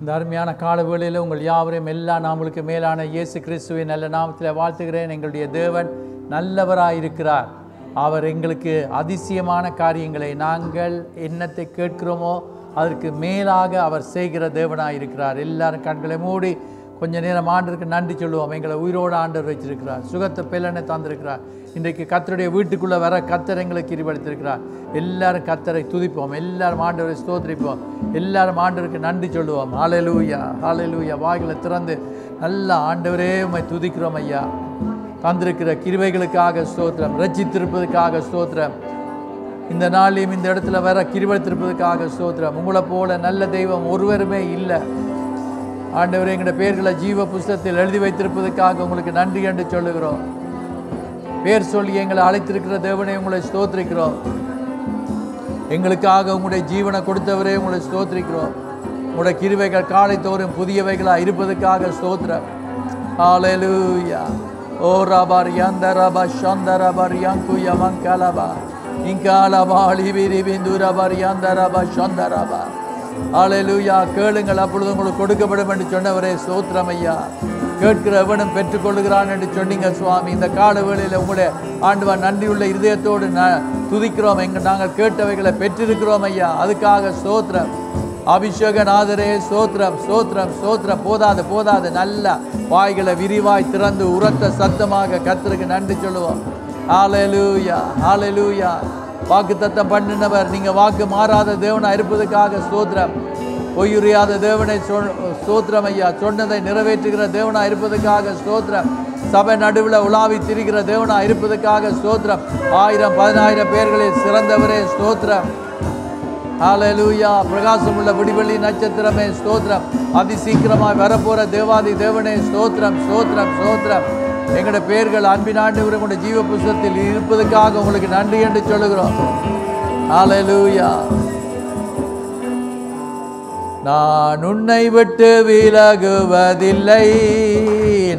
இந்த அருமையான கால வேளையில் உங்கள் யாவரையும் எல்லா நாமளுக்கு மேலான இயேசு கிறிஸ்துவின் நல்ல நாமத்தில் வாழ்த்துகிறேன். எங்களுடைய தேவன் நல்லவராயிருக்கிறார். அவர் எங்களுக்கு அதிசயமான காரியங்களை நாங்கள் என்னத்தை கேட்கிறோமோ அதற்கு மேலாக அவர் செய்கிற தேவனாயிருக்கிறார். எல்லாரும் கண்களை மூடி கொஞ்ச நேரம் ஆண்டருக்கு நன்றி சொல்லுவோம். எங்களை உயிரோடு ஆண்டவர் வச்சிருக்கிறார், சுகத்தை பெலனை தந்திருக்கிறார். இன்றைக்கு கர்த்தருடைய வீட்டுக்குள்ளே வர கர்த்தர் எங்களுக்கு கிருபைப்படுத்திருக்கிறார். எல்லாரும் கர்த்தரை துதிப்போம், எல்லாரும் ஆண்டவரை ஸ்தோத்திரிப்போம், எல்லாரும் ஆண்டவருக்கு நன்றி சொல்லுவோம். ஹல்லேலூயா ஹல்லேலூயா. வாய்களை திறந்து நல்ல ஆண்டவரே உம்மை துதிக்கிறோம் ஐயா. தந்திருக்கிற கிருபைகளுக்காக ஸ்தோத்திரம், ரட்சித்திருப்பதற்காக ஸ்தோத்திரம், இந்த நாளையும் இந்த இடத்துல வர கிருபைப்படுத்திருப்பதற்காக ஸ்தோத்திரம். உங்களை போல நல்ல தெய்வம் ஒருவருமே இல்லை ஆண்டவரே. எங்களுடைய பேர்களை ஜீவ புஸ்தகத்தில் எழுதி வைத்திருப்பதற்காக உங்களுக்கு நன்றி என்று சொல்லுகிறோம். பேர் சொல்லி எங்களை அழைத்திருக்கிற தேவனை உங்களை ஸ்தோத்திரிக்கிறோம். எங்களுக்காக உங்களுடைய ஜீவனை கொடுத்தவரே உங்களை ஸ்தோத்திரிக்கிறோம். உங்களுடைய கிருபைகள் காலை தோறும் புதியவைகளாக இருப்பதற்காக ஸ்தோத்திரம். ஹல்லேலூயா. ஓ ரபர் யந்தரப ஷந்தரபர் யங்கு யமங்கலபா இங்கலபா லிபிரி பிந்து ரபர் யந்தரப ஷந்தரபா. ஹல்லேலூயா. கேளுங்கள் அப்பொழுது உங்களுக்கு கொடுக்கப்படும் என்று சொன்னவரே ஸ்தோத்திரம் ஐயா. கேட்கிற எவனும் பெற்றுக்கொள்கிறான் என்று சொன்னீங்க சுவாமி. இந்த கால வேளையில் உங்களுடைய ஆண்டவா நன்றியுள்ள இருதயத்தோடு துதிக்கிறோம். நாங்கள் கேட்டவைகளை பெற்றிருக்கிறோம் ஐயா, அதுக்காக ஸ்தோத்திரம். அபிஷேகநாதரே ஸ்தோத்திரம் ஸ்தோத்திரம் ஸ்தோத்திரம். போதாது நல்ல வாய்களை விரிவாய் திறந்து உரத்த சத்தமாக கர்த்தருக்கு நன்றி சொல்லுவோம். ஹல்லேலூயா ஹல்லேலூயா. வாக்கு தத்தம் பண்ணினவர், நீங்கள் வாக்கு மாறாத தேவனாக இருப்பதற்காக ஸ்தோத்திரம். பொய்யுறியாத தேவனை ஸ்தோத்திரம் ஐயா. சொன்னதை நிறைவேற்றுகிற தேவனாக இருப்பதற்காக ஸ்தோத்திரம். சபை நடுவில் உலாவி திரிகிற தேவனாக இருப்பதற்காக ஸ்தோத்திரம். 1000-10,000 பேர்களில் சிறந்தவரே ஸ்தோத்திரம். ஹல்லேலூயா. பிரகாசம் உள்ள விடிவெள்ளி நட்சத்திரமே ஸ்தோத்திரம். அதிசீக்கிரமாய் வரப்போற தேவாதி தேவனே ஸ்தோத்திரம் ஸ்தோத்திரம் ஸ்தோத்திரம். எங்களுடைய பேர்கள் அன்பின் ஆண்டவரே உங்களுடைய ஜீவ புஸ்தகத்தில் இருப்பதற்காக உங்களுக்கு நன்றி என்று சொல்லுகிறோம். ஹல்லேலூயா. நான் உன்னை விட்டு விலகுவதில்லை,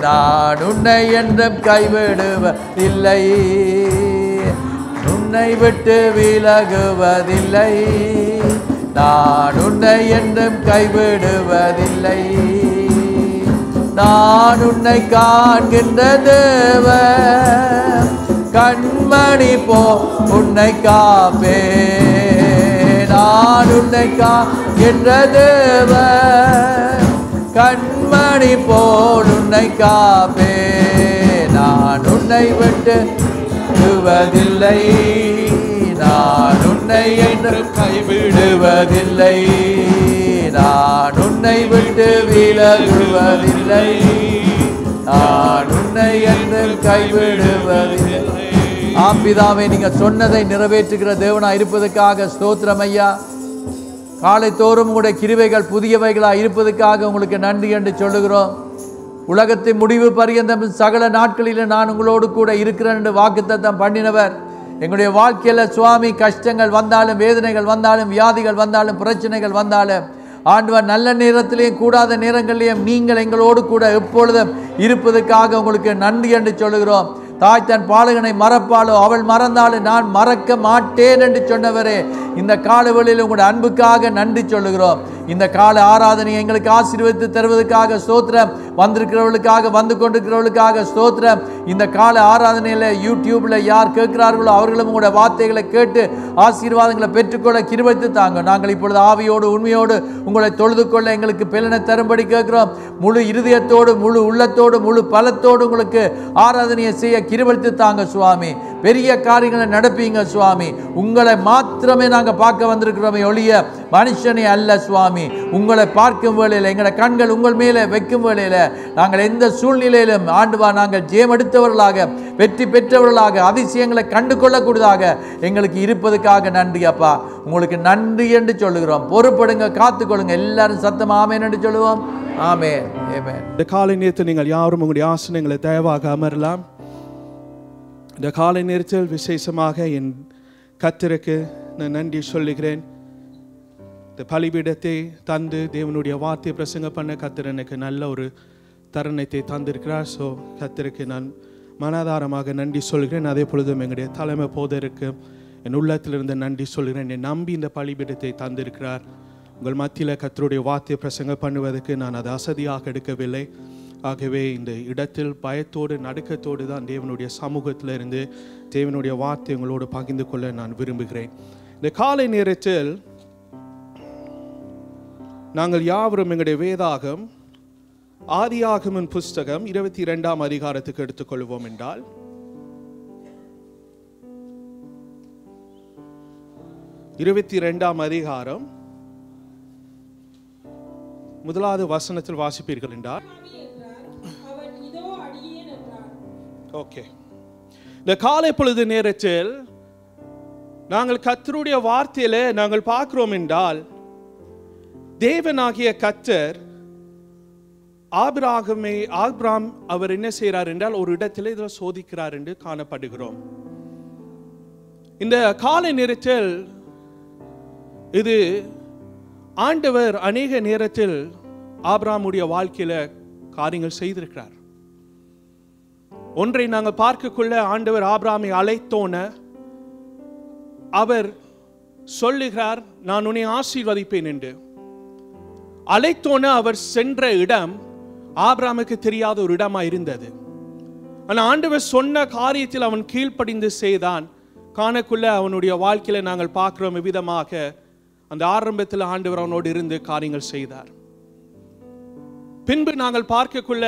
நான் உன்னை என்றும் கைவிடுவதில்லை, உன்னை விட்டு விலகுவதில்லை, நான் உன்னை என்றும் கைவிடுவதில்லை. நான் உன்னை காண்கின்ற தேவன், கண்மணி போ உன்னை காப்பே. நான் உன்னை காண்கின்ற தேவன், கண்மணி போல் உன்னை காப்பே. நான் உன்னை விட்டு விடுவதில்லை, நான் உன்னை என்று கைவிடுவதில்லை, நான் உன்னை விட்டு விலகுவதில்லை, நான் உன்னை என்று கைவிடுவதில்லை. ஆம்பிதாவே, நீங்க சொன்னதை நிறைவேற்றுகிற தேவனாக இருப்பதற்காக ஸ்தோத்திரம் ஐயா. காலை தோறும் உங்களுடைய கிருபைகள் புதியவைகளாக இருப்பதற்காக உங்களுக்கு நன்றி என்று சொல்லுகிறோம். உலகத்தின் முடிவு பரியந்தம் சகல நாட்களில் நான் உங்களோடு கூட இருக்கிறேன் என்று வாக்குத்தத்தம் பண்ணினவர். எங்களுடைய வாழ்க்கையில் சுவாமி கஷ்டங்கள் வந்தாலும், வேதனைகள் வந்தாலும், வியாதிகள் வந்தாலும், பிரச்சனைகள் வந்தாலும், ஆண்டவர் நல்ல நேரத்திலேயும் கூடாத நேரங்களிலேயும் நீங்கள் எங்களோடு கூட எப்பொழுதும் இருப்பதற்காக உங்களுக்கு நன்றி என்று சொல்லுகிறோம். தாய் தன் பாலகனை மறப்பாளோ அவள் மறந்தாலும் நான் மறக்க மாட்டேன் என்று சொன்னவரே, இந்த காலவெளியில் உங்களுடைய அன்புக்காக நன்றி சொல்லுகிறோம். இந்த கால ஆராதனை எங்களுக்கு ஆசீர்வதித்து தருவதற்காக ஸ்தோத்திரம். வந்திருக்கிறவர்களுக்காக, வந்து கொண்டிருக்கிறவர்களுக்காக ஸ்தோத்திரம். இந்த கால ஆராதனையில் யூடியூப்ல யார் கேட்கிறார்களோ அவர்களும் உங்களுடைய வார்த்தைகளை கேட்டு ஆசீர்வாதங்களை பெற்றுக்கொள்ள கிருபைத்து தாங்க. நாங்கள் இப்பொழுது ஆவியோடு உண்மையோடு உங்களை தொழுது கொள்ள எங்களுக்கு பெலனை தரும்படி கேட்கிறோம். முழு இருதயத்தோடு, முழு உள்ளத்தோடு, முழு பலத்தோடு உங்களுக்கு ஆராதனையை செய்ய கிருபைத்து தாங்க சுவாமி. பெரிய காரியங்களை நடப்பீங்க சுவாமி. உங்களை மாத்திரமே நாங்கள் பார்க்க வந்திருக்கிறோமே ஒழிய மனுஷனே அல்ல சுவாமி. உங்களை பார்க்கும் வேளையில், எங்களை கண்கள் உங்கள் மேலே வைக்கும் வேளையில் நாங்கள் எந்த சூழ்நிலையிலும் ஆண்டவா நாங்கள் ஜெயம் எடுத்தவர்களாக, வெற்றி பெற்றவர்களாக, அதிசயங்களை கண்டு கொள்ளக்கூடியதாக எங்களுக்கு இருப்பதற்காக நன்றி அப்பா. உங்களுக்கு நன்றி என்று சொல்லுகிறோம். பொறுப்படுங்க, காத்துக்கொள்ளுங்க. எல்லாரும் சத்தம் ஆமேன் என்று சொல்லுவோம். ஆமேன் ஆமேன். இந்த காலை நேரத்தில் நீங்கள் யாரும் உங்களுடைய ஆசனங்களை தயவாக அமரலாம். இந்த காலை நேரத்தில் விசேஷமாக என் கர்த்தருக்கு நான் நன்றி சொல்லுகிறேன். இந்த பலிபீடத்தை தந்து தேவனுடைய வார்த்தையை பிரசங்க பண்ண கர்த்தர் எனக்கு நல்ல ஒரு தருணத்தை தந்திருக்கிறார். ஸோ கர்த்தருக்கு நான் மனதாரமாக நன்றி சொல்கிறேன். அதே பொழுதும் எங்களுடைய தலைமை போதருக்கு என் உள்ளத்திலிருந்து நன்றி சொல்கிறேன். என்னை நம்பி இந்த பலிபீடத்தை தந்திருக்கிறார். உங்கள் மத்தியில் கர்த்தருடைய வார்த்தை பிரசங்கம் பண்ணுவதற்கு நான் அதை அசதியாக எடுக்கவில்லை. ஆகவே இந்த இடத்தில் பயத்தோடு நடுக்கத்தோடு தான் தேவனுடைய சமூகத்தில் இருந்து தேவனுடைய வார்த்தை உங்களோடு பகிர்ந்து கொள்ள நான் விரும்புகிறேன். இந்த காலை நேரத்தில் நாங்கள் யாவரும் எங்களுடைய வேதாகம் ஆதியாகமம் புஸ்தகம் 22ஆம் அதிகாரத்துக்கு எடுத்துக்கொள்வோம் என்றால், அதிகாரம் 1வது வசனத்தில் வாசிப்பீர்கள் என்றால், ஓகே, இந்த காலை பொழுது நேரத்தில் நாங்கள் கர்த்தருடைய வார்த்தையில நாங்கள் பார்க்கிறோம் என்றால், தேவனாகிய கர்த்தர் ஆபிரகாம் அவர் என்ன செய்கிறார் என்றால் ஒரு இடத்திலே இதில் சோதிக்கிறார் என்று காணப்படுகிறோம். இந்த காலை நேரத்தில் இது ஆண்டவர் அநேக நேரத்தில் ஆபிரகாமுடைய வாழ்க்கையில காரியங்கள் செய்திருக்கிறார். ஒன்றை நாங்கள் பார்க்கக்குள்ள ஆண்டவர் ஆபிரகாமை அழைத்தோன அவர் சொல்லுகிறார், நான் உன்னை ஆசீர்வதிப்பேன் என்று. அழைத்தோன அவர் சென்ற இடம் ஆபிரகாமுக்கு தெரியாத ஒரு இடமா இருந்தது. ஆனால் ஆண்டவர் சொன்ன காரியத்தில் அவன் கீழ்ப்படிந்து செய்தான். காணக்குள்ள அவனுடைய வாழ்க்கையில நாங்கள் பார்க்கிறோம் விதமாக அந்த ஆரம்பத்தில் ஆண்டவர் அவனோடு இருந்து காரியங்கள் செய்தார். பின்பு நாங்கள் பார்க்கக்குள்ள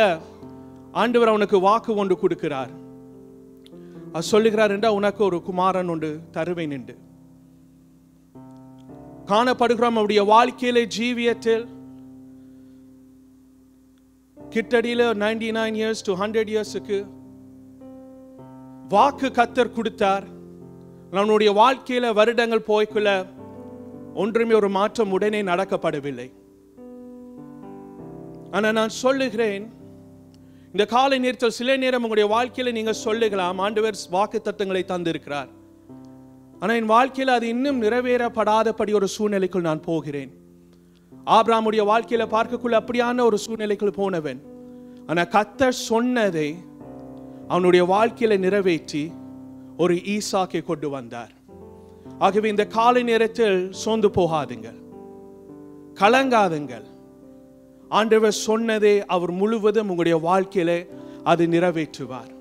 ஆண்டவர் அவனுக்கு வாக்கு ஒன்று கொடுக்கிறார். அது சொல்லுகிறார் என்றால், உனக்கு ஒரு குமாரன் ஒன்று தருவேன் என்று. காணப்படுகிறோம் அவருடைய வாழ்க்கையிலே ஜீவியத்தில் கிட்டடியில 99 years to 100 yearsக்கு வாக்கு கர்த்தர் கொடுத்தார். நம்முடைய வாழ்க்கையில வருடங்கள் போய்க்குள்ள ஒன்றுமே ஒரு மாற்றம் உடனே நடக்கப்படவில்லை. ஆனா நான் சொல்லுகிறேன், இந்த காலை நேரத்தில் சில நேரம் உங்களுடைய வாழ்க்கையில நீங்க சொல்லுகலாம், ஆண்டவர் வாக்கு தத்தங்களை தந்திருக்கிறார், ஆனா என் வாழ்க்கையில அது இன்னும் நிறைவேறப்படாதபடி ஒரு சூழ்நிலைக்குள் நான் போகிறேன். ஆபிரகாமுடைய வாழ்க்கையில பார்க்கக்குள்ள அப்படியான ஒரு சூழ்நிலைக்குள் போனவன். ஆனா கர்த்தர் சொன்னதை அவனுடைய வாழ்க்கையில நிறைவேற்றி ஒரு ஈசாக்கை கொண்டு வந்தார். ஆகவே இந்த காலை நேரத்தில் சோர்ந்து போகாதுங்கள், கலங்காதுங்கள். ஆண்டவர் சொன்னதை அவர் முழுவதும் உங்களுடைய வாழ்க்கையில அது நிறைவேற்றுவார்.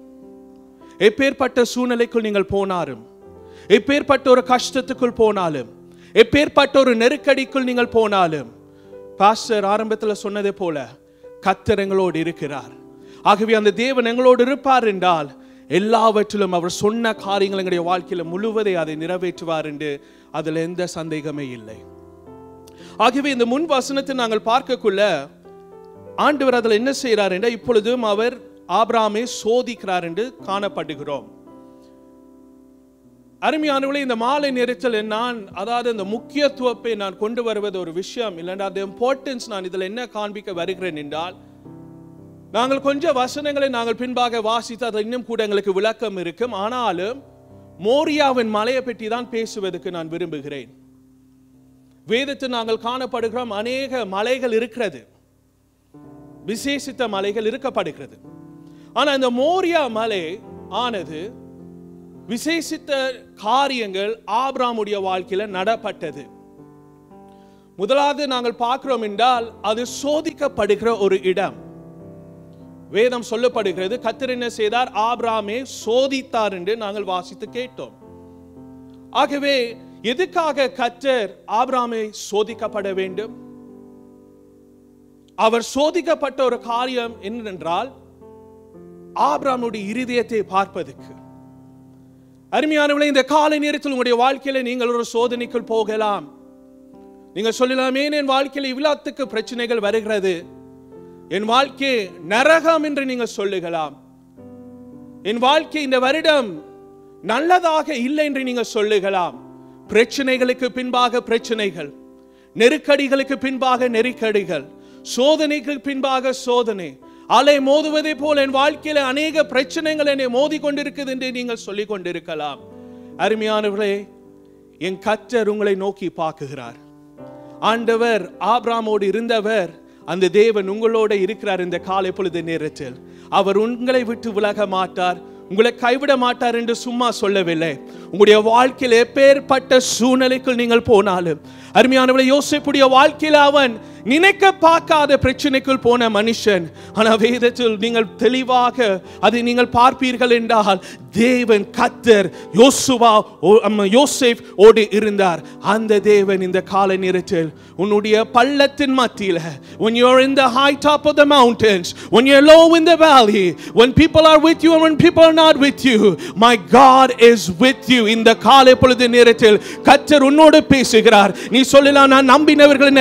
எப்பேற்பட்ட சூழ்நிலைக்குள் நீங்கள் போனாலும், எப்பேற்பட்ட ஒரு கஷ்டத்துக்குள் போனாலும், எப்பேற்பட்ட ஒரு நெருக்கடிக்குள் நீங்கள் போனாலும், பாஸ்டர் ஆரம்பத்தில் சொன்னதை போல கர்த்தர் எங்களோடு இருக்கிறார். ஆகவே அந்த தேவன் எங்களோடு இருப்பார் என்றால் எல்லாவற்றிலும் அவர் சொன்ன காரியங்கள் எங்களுடைய வாழ்க்கையில முழுவதை அதை நிறைவேற்றுவார் என்று அதில் எந்த சந்தேகமே இல்லை. ஆகவே இந்த முன் வசனத்தை நாங்கள் பார்க்கக்குள்ள ஆண்டவர் அதில் என்ன செய்கிறார் என்றால், இப்பொழுதும் அவர் ஆபிரகாமை சோதிக்கிறார் என்று காணப்படுகிறோம். அருமையானவர்களே, இந்த மாலை நேரத்தில் நான் அதாவது இந்த முக்கியத்துவத்தை நான் கொண்டு வருவது ஒரு விஷயம் இல்லைன்னா அந்த இம்பார்ட்டன்ஸ் நான் இதில் என்ன காண்பிக்க வருகிறேன் என்றால், நாங்கள் கொஞ்சம் வசனங்களை நாங்கள் பின்பாக வாசித்து அது இன்னும் கூட எங்களுக்கு விளக்கம் இருக்கும். ஆனாலும் மோரியாவின் மலையை பற்றி தான் பேசுவதற்கு நான் விரும்புகிறேன். வேதத்தில் நாங்கள் காணப்படுகிறோம் அநேக மலைகள் இருக்கிறது, விசேஷித்த மலைகள் இருக்கப்படுகிறது. ஆனால் இந்த மோரியா மலை ஆனது விசேஷித்த காரியங்கள் ஆபிரகாமுடைய வாழ்க்கையில நடப்பட்டது. முதலாவது நாங்கள் பார்க்கிறோம் என்றால் அது சோதிக்கப்படுகிற ஒரு இடம். வேதம் சொல்லப்படுகிறது, கர்த்தர் என்ன செய்தார், ஆபிரகாமை சோதித்தார் என்று நாங்கள் வாசித்து கேட்டோம். ஆகவே எதுக்காக கர்த்தர் ஆபிரகாமை சோதிக்கப்பட வேண்டும்? அவர் சோதிக்கப்பட்ட ஒரு காரியம் என்னவென்றால் ஆபிரகாமுடைய இருதயத்தை பார்ப்பதற்கு. அருமையானவர்களே, இந்த காலை நேரத்தில் உங்களுடைய வாழ்க்கையில நீங்கள் ஒரு சோதனைக்குள் போகலாம். நீங்க சொல்லலாமே, என் வாழ்க்கையில இவ்வளவுக்கு பிரச்சனைகள் வருகிறது, என் வாழ்க்கை நரகம் என்று நீங்க சொல்லுகலாம். என் வாழ்க்கை இந்த வருடம் நல்லதாக இல்லை என்று நீங்க சொல்லுகலாம். பிரச்சனைகளுக்கு பின்பாக பிரச்சனைகள், நெருக்கடிகளுக்கு பின்பாக நெருக்கடிகள், சோதனைக்கு பின்பாக சோதனை, அலை மோதுவதை போல் என் வாழ்க்கையில அநேக பிரச்சனைகள் என்னை மோதி கொண்டிருக்குது என்று நீங்கள் சொல்லிக் கொண்டிருக்கலாம். அருமையானவர்களே, என் கர்த்தர் உங்களை நோக்கி பார்க்குகிறார். ஆண்டவர் ஆபிரகாமோடு இருந்தவர், அந்த தேவன் உங்களோட இருக்கிறார். இந்த காலை பொழுது நேரத்தில் அவர் உங்களை விட்டு விலக மாட்டார், உங்களை கைவிட மாட்டார் என்று சும்மா சொல்லவில்லை. உங்களுடைய வாழ்க்கையில் எப்பேற்பட்ட சூழ்நிலைக்குள் நீங்கள் போனாலும், அருமையானவளை, யோசேப்புடைய வாழ்க்கையில் அவன் நினைக்க பார்க்காத பிரச்சனைக்குள் போன மனுஷன். ஆனால் வேதத்தில் நீங்கள் தெளிவாக அதை நீங்கள் பார்ப்பீர்கள் என்றால், தேவன் கர்த்தர் யோசேப் ஓடு இருந்தார். அந்த தேவன் இந்த காலை நேரத்தில் உன்னுடைய பள்ளத்தின் மத்தியில், when you are in the high top of the mountains, when you are low in the valley, when people are with you and when people are not with you, my God is with you. இந்த காலை பொழுது நேரத்தில் கர்த்தர் உன்னோடு பேசுகிறார். நீ சொல்லலாம், நான் நம்பினவர்கள்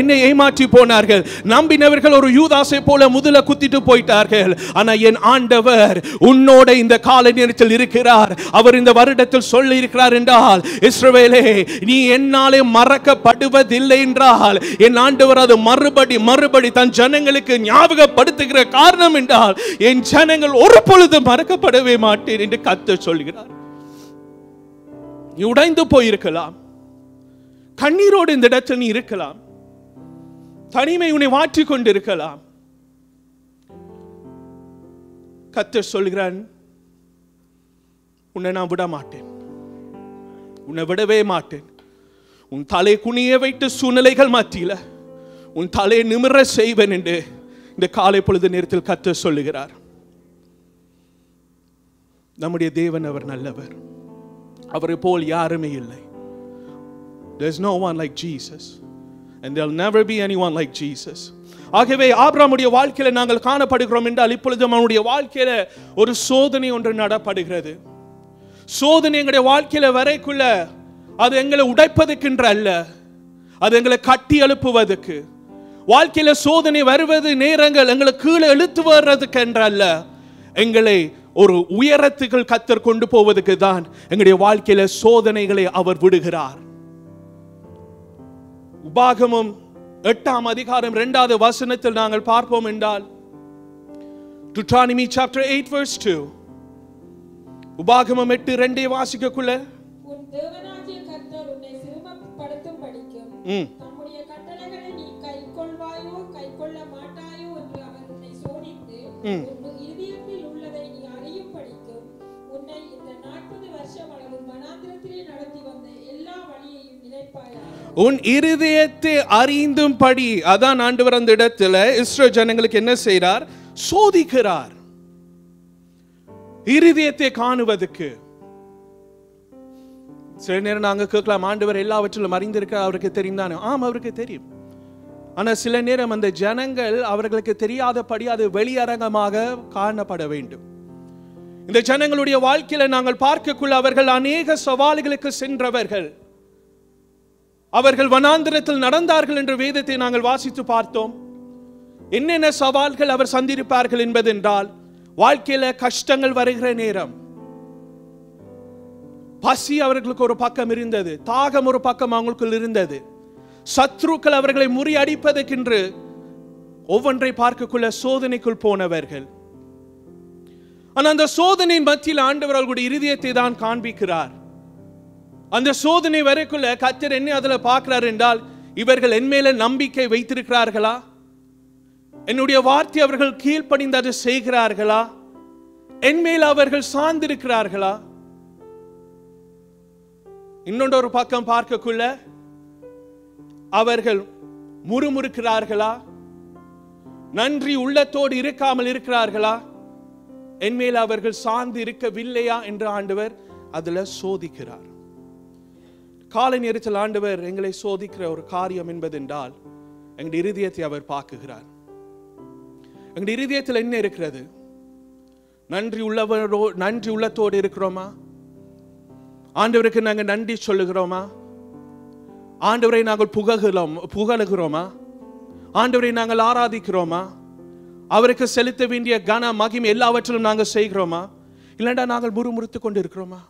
என்னை ஏமாற்றி போனார்கள், நம்பினவர்கள் ஒரு யூதாசை போல முதல குத்திட்டு போயிட்டார்கள். ஆனா என் ஆண்டவர் உன்னோட இந்த காலை நேரத்தில் இருக்கிறார். அவர் இந்த வருடத்தில் சொல்லி இருக்கிறார் என்றால், இஸ்ரவேலே, நீ என்னாலே மறக்கப்படுவதில்லை என்றால், என் ஆண்டவர் அது மறுபடி தன் ஜனங்களுக்கு ஞாபகப்படுத்துகிற காரணம் என்றால், என் ஜனங்கள் ஒரு பொழுது மறக்கப்படவே மாட்டேன் என்று கர்த்தர் சொல்கிறார். நீ உடைந்து போயிருக்கலாம், கண்ணீரோடு இந்த இடத்தில் நீ இருக்கலாம், தனிமை உன்னை மாற்றிக் கொண்டிருக்கலாம். கர்த்தர் சொல்கிறான், உன்னை நான் விட மாட்டேன், உன்னை விடவே மாட்டேன். உன் தலை குனிய வைத்து சூழ்நிலைகள் மத்தியில உன் தலை நிமிர செய்வேன் என்று இந்த காலை பொழுது நேரத்தில் கர்த்தர் சொல்லுகிறார். நம்முடைய தேவன் அவர் நல்லவர், அவரை போல் யாருமே இல்லை. There's no one like Jesus and there'll never be anyone like Jesus. ஆகவே ஆபிரகாமுடைய வாழ்க்கையில நாங்கள் காணப்படுகிறோம் என்றால், இப்பொழுது அவனுடைய வாழ்க்கையில ஒரு சோதனை ஒன்று நடப்படுகிறது. சோதனை எங்களுடைய வாழ்க்கையில வரைக்குள்ள அது எங்களை உடைப்பதற்கென்று அல்ல, அது எங்களை கட்டி எழுப்புவதற்கு. வாழ்க்கையில சோதனை வருவது நேரங்கள் எங்களை கீழே இழுத்து வர்றதுக்கு என்று அல்ல, எங்களை ஒரு உயரத்துக்கு கர்த்தர் கொண்டு போவதற்கு தான் எங்களுடைய வாழ்க்கையில சோதனைகளை அவர் விடுகிறார். உபாகமம் 8ஆம் அதிகாரம் 2வது வசனத்தில் நாங்கள் பார்ப்போம் என்றால், Deuteronomy chapter 8 verse 2, உபாகமம் 8:2 வாசிக்கக்குள்ள, உன் தேவனாகிய கர்த்தர் உன்னை சிறுமைப்படுத்தும்படிக்கும் தம்முடைய கட்டளைகளை நீ கைக்கொள்வாயோ கைக்கொள்ள மாட்டாயோ என்று அவர் உன்னை சோதித்து உன் இதயத்தில் உள்ளதை நீ அறியும்படிக்கும் உன்னை இந்த 40 வருஷம் அளவு வனாந்திரத்திலே நடத்தி வந்த எல்லா வழியையும் நினைப்பாயாக. உன் இருதயத்தை அறிந்தும்படி. அதான் ஆண்டவர் அந்த இடத்துல இஸ்ரவேல் ஜனங்களுக்கு என்ன செய்றார்? சோதிக்கிறார். இருதயத்தை காணுவதற்கு. சில நேரம் நாங்க கேட்கலாம், ஆண்டவர் எல்லாவற்றிலும் அறிந்திருக்கிறார், அவருக்கு தெரியும் தானே? ஆம், அவருக்கு தெரியும். ஆனா சில நேரம் அந்த ஜனங்கள் அவர்களுக்கு தெரியாதபடி அது வெளியரங்கமாக காணப்பட வேண்டும். இந்த ஜனங்களுடைய வாழ்க்கையில நாங்கள் பார்க்கக்குள்ள அவர்கள் அநேக சவால்களுக்கு சென்றவர்கள். அவர்கள் வனாந்திரத்தில் நடந்தார்கள் என்ற வேதத்தை நாங்கள் வாசித்து பார்த்தோம். என்னென்ன சவால்கள் அவர் சந்திருப்பார்கள் என்பதென்றால், வாழ்க்கையில கஷ்டங்கள் வருகிற நேரம், பசி அவர்களுக்கு ஒரு பக்கம் இருந்தது, தாகம் ஒரு பக்கம் அவங்களுக்குள் இருந்தது, சத்ருக்கள் அவர்களை முறியடிப்பதற்கென்று ஒவ்வொன்றை பார்க்கக்குள்ள சோதனைக்குள் போனவர்கள். ஆனால் அந்த சோதனையின் மத்தியில் ஆண்டவர் அவர்களுடைய இருதயத்தை தான் காண்பிக்கிறார். அந்த சோதனை வரைக்குள்ள கர்த்தர் என்ன அதுல பார்க்கிறார் என்றால், இவர்கள் என் மேல நம்பிக்கை வைத்திருக்கிறார்களா? என்னுடைய வார்த்தை அவர்கள் கீழ்ப்படிந்து அதை செய்கிறார்களா? என் மேல் அவர்கள் சார்ந்திருக்கிறார்களா? இன்னொரு பக்கம் பார்க்கக்குள்ள அவர்கள் முறுமுறுக்கிறார்களா? நன்றி உள்ளத்தோடு இருக்காமல் இருக்கிறார்களா? என் மேல் அவர்கள் சார்ந்து இருக்கவில்லையா என்று ஆண்டவர் அதுல சோதிக்கிறார். காலை நேரத்தில் ஆண்டவர் எங்களை சோதிக்கிற ஒரு காரியம் என்பதென்றால், எங்களுடைய இருதயத்தை அவர் பார்க்குகிறார். எங்களுடைய இருதயத்தில் என்ன இருக்கிறது? நன்றி உள்ளத்தோடு இருக்கிறோமா? ஆண்டவருக்கு நாங்கள் நன்றி சொல்லுகிறோமா? ஆண்டவரை நாங்கள் புகழுகிறோமா? ஆண்டவரை நாங்கள் ஆராதிக்கிறோமா? அவருக்கு செலுத்த வேண்டிய கன மகிமை எல்லாவற்றிலும் நாங்கள் செய்கிறோமா? இல்லைண்டா நாங்கள் முறுமுறுத்து கொண்டு இருக்கிறோமா?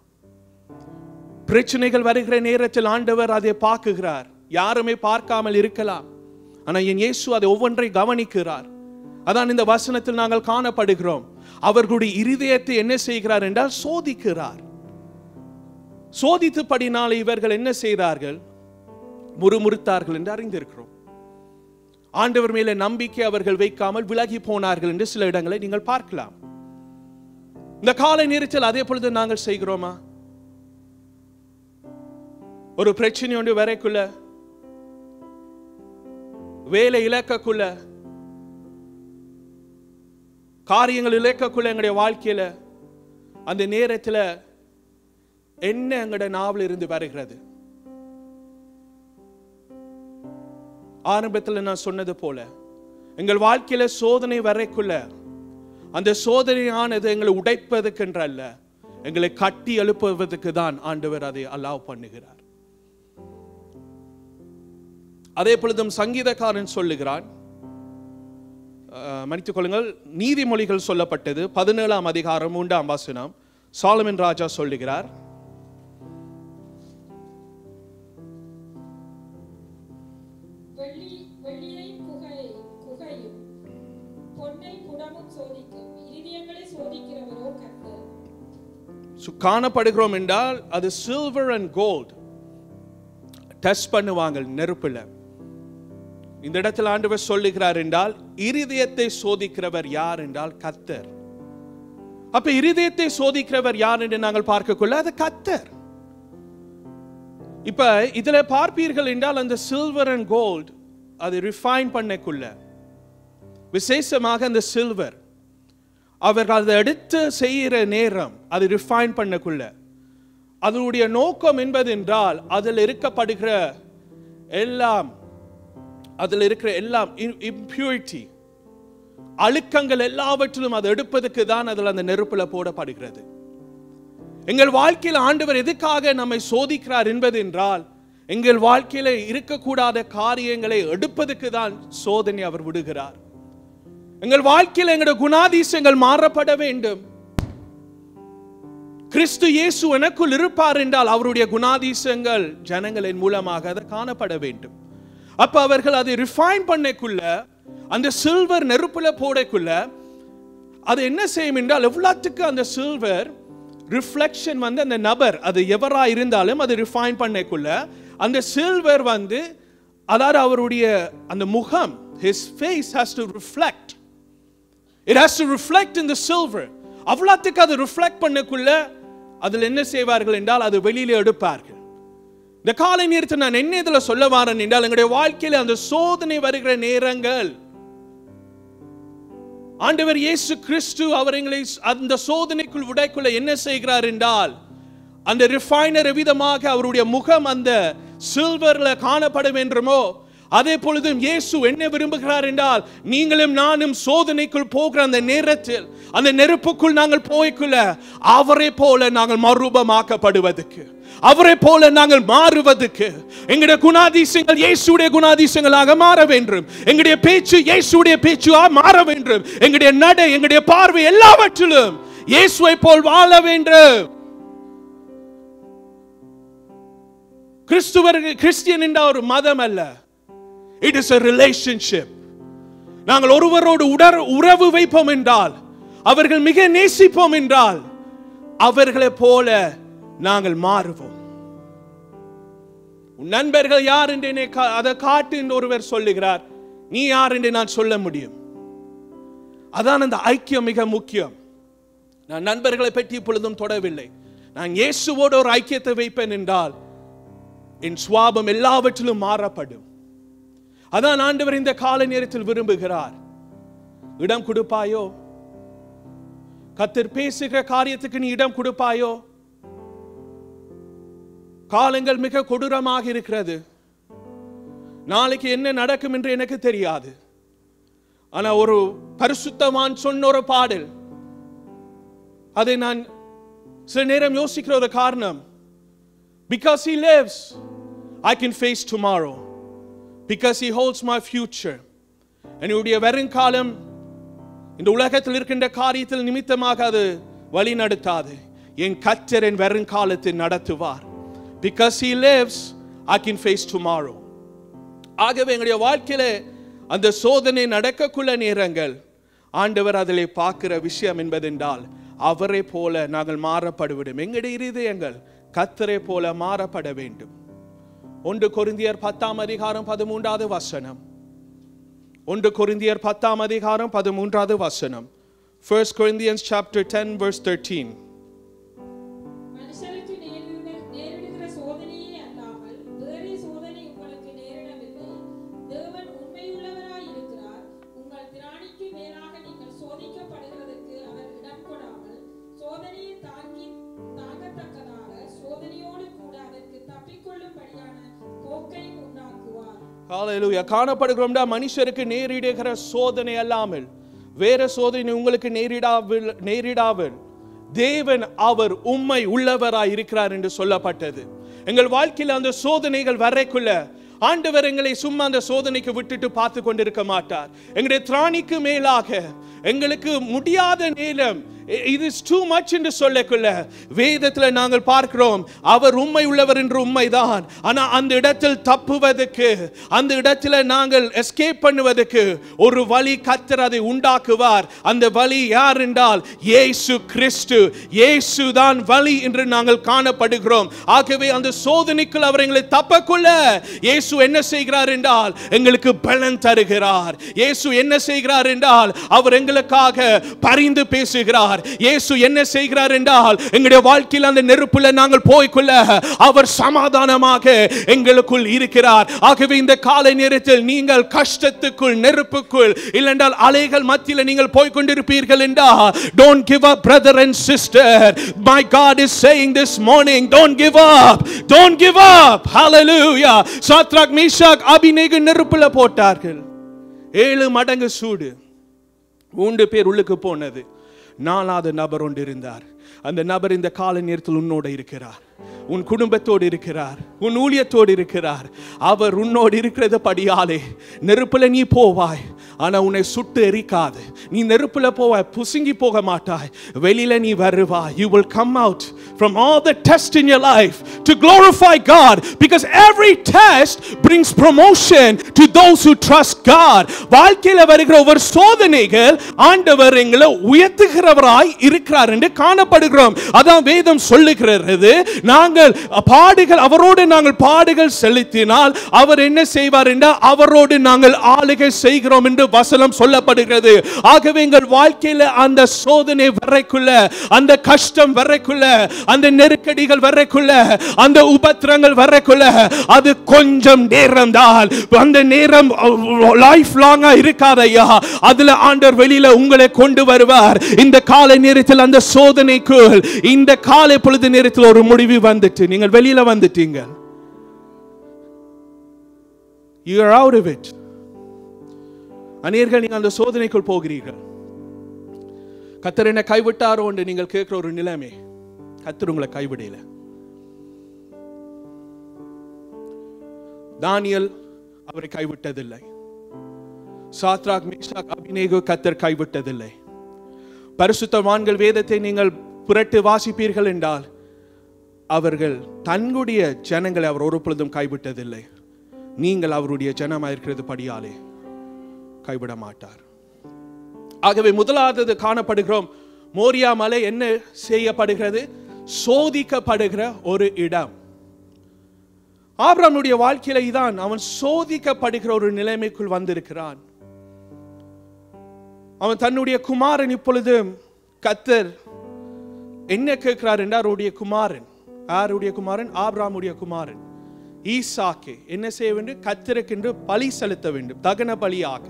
பிரச்சனைகள் வருகிற நேரத்தில் ஆண்டவர் அதை பார்க்குகிறார். யாருமே பார்க்காமல் இருக்கலாம், ஆனால் என் இயேசு அதை ஒவ்வொன்றை கவனிக்கிறார். அதான் இந்த வசனத்தில் நாங்கள் காணப்படுகிறோம். அவர்களுடைய இருதயத்தை என்ன செய்கிறார் என்றால் சோதிக்கிறார். சோதித்தபடினால இவர்கள் என்ன செய்தார்கள்? முறுமுறுத்தார்கள் என்று அறிந்திருக்கிறோம். ஆண்டவர் மேல நம்பிக்கை அவர்கள் வைக்காமல் விலகி போனார்கள் என்று சில இடங்களை நீங்கள் பார்க்கலாம். இந்த காலை நேரத்தில் அதே பொழுது நாங்கள் செய்கிறோமா? ஒரு பிரச்சனை ஒன்று வரைக்குள்ள, வேலை இழக்கக்குள்ள, காரியங்கள் இழக்கக்குள்ள எங்களுடைய வாழ்க்கையில அந்த நேரத்தில் என்ன எங்களுடைய நாவல் இருந்து வருகிறது? ஆரம்பத்தில் நான் சொன்னது போல எங்கள் வாழ்க்கையில சோதனை வரைக்குள்ள அந்த சோதனையானது எங்களை உடைப்பதற்கென்று அல்ல, எங்களை கட்டி எழுப்புவதற்கு தான் ஆண்டவர் அதை அலாவ் பண்ணுகிறார். அதே பொழுதும் சங்கீதக்காரன் சொல்லுகிறான், மன்னித்துக் கொள்ளுங்கள், நீதிமொழிகள் சொல்லப்பட்டது 17ஆம் அதிகாரம் 3ஆம் வசனம். சாலமன் ராஜா சொல்லுகிறார், காணப்படுகிறோம் என்றால் அது சில்வர் அண்ட் கோல்ட் டெஸ்ட் பண்ணுவாங்க நெருப்புல. இந்த இடத்தில் ஆண்டவர் சொல்லுகிறார் என்றால் இருதயத்தை சோதிக்கிறவர் யார் என்றால் கர்த்தர். அப்ப இருதயத்தை சோதிக்கிறவர் யார் என்று நாங்கள் பார்க்கக்குள்ள அது கர்த்தர். இப்ப இதுல பார்ப்பீர்கள் என்றால் அந்த சில்வர் அண்ட் கோல்ட் அது ரிஃபைன் பண்ணக்குள்ள, விசேஷமாக அந்த சில்வர் அவர்கள் அதை எடுத்து செய்கிற நேரம் அது ரிஃபைன் பண்ணக்குள்ள அதனுடைய நோக்கம் என்பது என்றால் அதில் இருக்கப்படுகிற எல்லாம், அதில் இருக்கிற எல்லாம் இம்பியூரிட்டி, அழுக்கங்கள் எல்லாவற்றிலும் அதை எடுப்பதற்கு தான் அதில் அந்த நெருப்புல போடப்படுகிறது. எங்கள் வாழ்க்கையில் ஆண்டவர் எதுக்காக நம்மை சோதிக்கிறார் என்பது என்றால் எங்கள் வாழ்க்கையில இருக்கக்கூடாத காரியங்களை எடுப்பதற்கு தான் சோதனை அவர் விடுகிறார். எங்கள் வாழ்க்கையில் எங்களுடைய குணாதிசயங்கள் மாறப்பட வேண்டும். கிறிஸ்து இயேசு எனக்குள் இருப்பார் என்றால் அவருடைய குணாதிசயங்கள் ஜனங்களின் மூலமாக அதை காணப்பட வேண்டும். அப்ப அவர்கள் அதை ரிஃபைன் பண்ணக்குள்ள அந்த சில்வர் நெருப்புல போடக்குள்ள அது என்ன செய்யும் என்றால் எவ்வளவுக்கு அந்த சில்வர் ரிஃப்ளெக்ஷன் வந்து அந்த நபர் அது எவரா இருந்தாலும் அது ரிஃபைன் பண்ணக்குள்ள அந்த சில்வர் வந்து அதாவது அவருடைய அந்த முகம், his face has to reflect. It has to reflect in the silver. அவ்வளவுக்கு அது ரிஃப்ளெக்ட் பண்ணக்குள்ள அதில் என்ன செய்வார்கள் என்றால் அது வெளியில எடுப்பார்கள். இந்த காலை நேரத்தில் நான் என்ன இதுல சொல்ல வரேன் என்றால் எங்களுடைய வாழ்க்கையில அந்த சோதனை வருகிற நேரங்கள் ஆண்டவர் இயேசு கிறிஸ்து அவர் எங்களை அந்த சோதனைக்குள் விடைக்குள்ள என்ன செய்கிறார் என்றால் அந்த ரிஃபைனர் விதமாக அவருடைய முகம் அந்த சில்வர்ல காணப்பட வேண்டுமோ அதே பொழுதும் இயேசு என்ன விரும்புகிறார் என்றால் நீங்களும் நானும் சோதனைக்குள் போகிற அந்த நேரத்தில் அந்த நெருப்புக்குள் நாங்கள் போய்க்குள்ள அவரை போல நாங்கள் மறுரூபமாக்கப்படுவதற்கு, அவரை போல நாங்கள் மாறுவதற்கு, எங்களுடைய குணாதிசயங்கள் இயேசுடைய குணாதிசயங்களாக மாற வேண்டும், எங்களுடைய பேச்சு இயேசுடைய பேச்சாக மாற வேண்டும், எங்களுடைய நடை எங்களுடைய பார்வை எல்லாவற்றிலும் இயேசுவை போல் வாழ வேண்டும். கிறிஸ்டியன் என்ற ஒரு மதம் அல்ல, it is a relationship. நாங்கள் ஒருவரோடு உறவு வைப்போம் என்றால், அவர்கள் மிக நேசிப்போம் என்றால் அவர்களை போல நாங்கள் மாறுவோம். உன் நண்பர்கள் யார் என்று அதை காட்டு என்று ஒருவர் சொல்லுகிறார், நீ யார் என்று நான் சொல்ல முடியும். அதான் அந்த ஐக்கியம் மிக முக்கியம். நான் நண்பர்களை பற்றி இப்பொழுதும் தொடவில்லை. நான் இயேசுவோடு ஒரு ஐக்கியத்தை வைப்பேன் என்றால் என் சுவாபம் எல்லாவற்றிலும் மாறப்படும். அதான் ஆண்டவர் இந்த கால நேரத்தில் விரும்புகிறார். இடம் கொடுப்பாயோ? கர்த்தர் பேசுகிற காரியத்துக்கு நீ இடம் கொடுப்பாயோ? காலங்கள் மிக கொடூரமாக இருக்கிறது. நாளைக்கு என்ன நடக்கும் என்று எனக்கு தெரியாது. ஆனா ஒரு பரிசுத்தவான் சொன்ன ஒரு பாடல், அதை நான் சில நேரம் யோசிக்கிற ஒரு காரணம், because he lives I can face tomorrow, because he holds my future. என்னுடைய வருங்காலம் இந்த உலகத்தில் இருக்கின்ற காரியத்தில் நிமித்தமாக அது வழி நடத்தாது. என் கர்த்தர் என் வருங்காலத்தை நடத்துவார். because he lives I can face tomorrow. ஆகவே எங்களுடைய வாழ்க்கையில அந்த சோதனை நடக்கக்குள்ள நேரங்கள் ஆண்டவர் அதிலே பார்க்கிற விஷயம் என்பதென்றால் அவரை போல நாங்கள் மாறப்படுவிடும். எங்களுடைய இருதயங்கள் கர்த்தரை போல மாறப்பட வேண்டும். 1 கொரிந்தியர் 10ஆம் அதிகாரம் 13வது வசனம். 1 கொரிந்தியர் 10ஆம் அதிகாரம் 13வது வசனம். 1 Corinthians chapter 10 verse 13. மனுஷருக்கு நேரிடுகிற சோதனையே அல்லாமல் வேறே சோதனை உங்களுக்கு நேரிடவில்லை. தேவன் உண்மையுள்ளவராய் இருக்கிறார். உங்கள் திராணிக்கு மேலாக நீங்கள் சோதிக்கப்படுகிறதற்கு அவர் இடம் கொடாமல் சோதனையை தாங்கத்தக்கதாக சோதனையோடு கூட அதற்கு தப்பிக்கொள்ளும்படியான போக்கையும் உண்டாக்குவார். ஹalleluya. காணப்படுகிறோம்டா மனுஷருக்கு நேரிடுகிற சோதனை அல்லாமல் வேற சோதனை உங்களுக்கு நேரிடாமல் தேவன் அவர் உண்மை உள்ளவராய் இருக்கிறார் என்று சொல்லப்பட்டது. எங்கள் வாழ்க்கையில் அந்த சோதனைகள் வரைக்குள்ள ஆண்டவர் எங்களை சும்மா அந்த சோதனைக்கு விட்டுட்டு பார்த்து கொண்டிருக்க மாட்டார். எங்களுடைய திராணிக்கு மேலாக எங்களுக்கு முடியாத நேரம் it is too much என்று சொல்லக்குள்ள வேதத்தில் நாங்கள் பார்க்கிறோம் அவர் உண்மை உள்ளவர் என்று உண்மைதான். ஆனா அந்த இடத்தில் தப்புவதற்கு அந்த இடத்துல நாங்கள் எஸ்கேப் பண்ணுவதற்கு ஒரு வழி கர்த்தர் அதை உண்டாக்குவார். அந்த வழி யார் என்றால் இயேசு கிறிஸ்து. இயேசு தான் வழி என்று நாங்கள் காணப்படுகிறோம். ஆகவே அந்த சோதனைக்குள் அவர் எங்களை தப்பக்குள்ள இயேசு என்ன செய்கிறார் என்றால் எங்களுக்கு பலன் தருகிறார். இயேசு என்ன செய்கிறார் என்றால் அவர் எங்களுக்காக பரிந்து பேசுகிறார். இயேசு என்ன செய்கிறார் என்றால் எங்களுடைய வாழ்க்கையில் அந்த நெருப்புல நாங்கள் போய்க்குள்ள அவர் சமாதானமாக எங்களுக்குள் இருக்கிறார். ஆகவே இந்த காலை நேரத்தில் நீங்கள் கஷ்டத்துக்குள் நெருப்புக்குள் இல்லைஎன்றால் அலைகள் மத்தியில் நீங்கள் போய்கொண்டிருப்பீர்கள் என்றால் don't give up brother and sister. My God is saying this morning don't give up. Don't give up. Hallelujah. Shadrach Meshach Abednego நெருப்புல போட்டார்கள். 7 மடங்கு சூடு. 3 பேர் உள்ளுக்கு போனது. 4வது நபர் ஒன்று இருந்தார். அந்த நபர் இந்த கால நேரத்தில் உன்னோடு இருக்கிறார். உன் குடும்பத்தோடு இருக்கிறார். உன் ஊழியத்தோடு இருக்கிறார். அவர் உன்னோடு இருக்கிறது படியாலே நெருப்புல நீ போவாய். ஆனா உன்னை சுட்டு எரிக்காது. நீ நெருப்புல போவாய், புசுங்கி போக மாட்டாய். வெளியில நீ வருவாய். You will come out from all the tests in your life to glorify God, because every test brings promotion to those who trust God. வாழ்க்கையில வருகிற ஒவ்வொரு சோதனைகள் ஆண்டவர் எங்களை உயர்த்துகிறவராய் இருக்கிறார் என்று காணப்படுகிறோம். அதான் வேதம் சொல்லுகிறது. நாங்கள் பாடுகள் அவரோடு நாங்கள் பாடுகள் செலுத்தினால் அவர் என்ன செய்வார் என்றால் அவரோடு நாங்கள் ஆளுகை செய்கிறோம் என்று வசனம் சொல்லப்படுகிறது. ஆகவே எங்கள் வாழ்க்கையில அந்த சோதனை வரைக்குள்ள அந்த கஷ்டம் வரைக்குள்ள அந்த நெருக்கடிகள் வரைக்குள்ள அந்த உபத்திரங்கள் வரைக்குள்ள அது கொஞ்சம் நேரம் தான். அந்த நேரம் லைஃப் லாங்கா இருக்காதையா. அதுல ஆண்டவர் வெளியில உங்களை கொண்டு வருவார். இந்த காலை நேரத்தில் அந்த சோதனைக்குள் இந்த காலை பொழுது நேரத்தில் ஒரு முடிவு வந்துட்டு நீங்கள் வெளியில வந்துட்டீங்க. You are out of it. அநேகர்கள் நீங்கள் அந்த சோதனைக்குள் போகிறீர்கள். கர்த்தர் என்ன கைவிட்டாரோ என்று நீங்கள் கேட்கிற ஒரு நிலைமை. கர்த்தர் உங்களை கைவிடல. தானியேல் அவரை கைவிட்டதில்லை. சாத்ராக் மேஷாக் ஆபேத்நேகோ கர்த்தர் கைவிட்டதில்லை. பரிசுத்தவான்கள் வேதத்தை நீங்கள் புரட்டு வாசிப்பீர்கள் என்றால் அவர்கள் தன்னுடைய ஜனங்களை அவர் ஒரு பொழுதும் கைவிட்டதில்லை. நீங்கள் அவருடைய ஜனமாக இருக்கிறது படியாலே கைவிட மாட்டார். ஆகவே முதலாவது காணப்படுகிறோம் மோரியா மலை என்ன செய்யப்படுகிறது? சோதிக்கப்படுகிற ஒரு இடம். ஆபிரகாமுடைய வாழ்க்கையில இதான் அவன் சோதிக்கப்படுகிற ஒரு நிலைமைக்குள் வந்திருக்கிறான். அவன் தன்னுடைய குமாரன் இப்பொழுது கர்த்தர் என்ன கேட்கிறார் என்றார். அவருடைய குமாரன் யாருடைய குமாரன்? ஆபிரகாமுடைய குமாரன் ஈசாக்கை என்ன செய்ய வேண்டும்? கர்த்தருக்கென்று பலி செலுத்த வேண்டும், தகன பலியாக.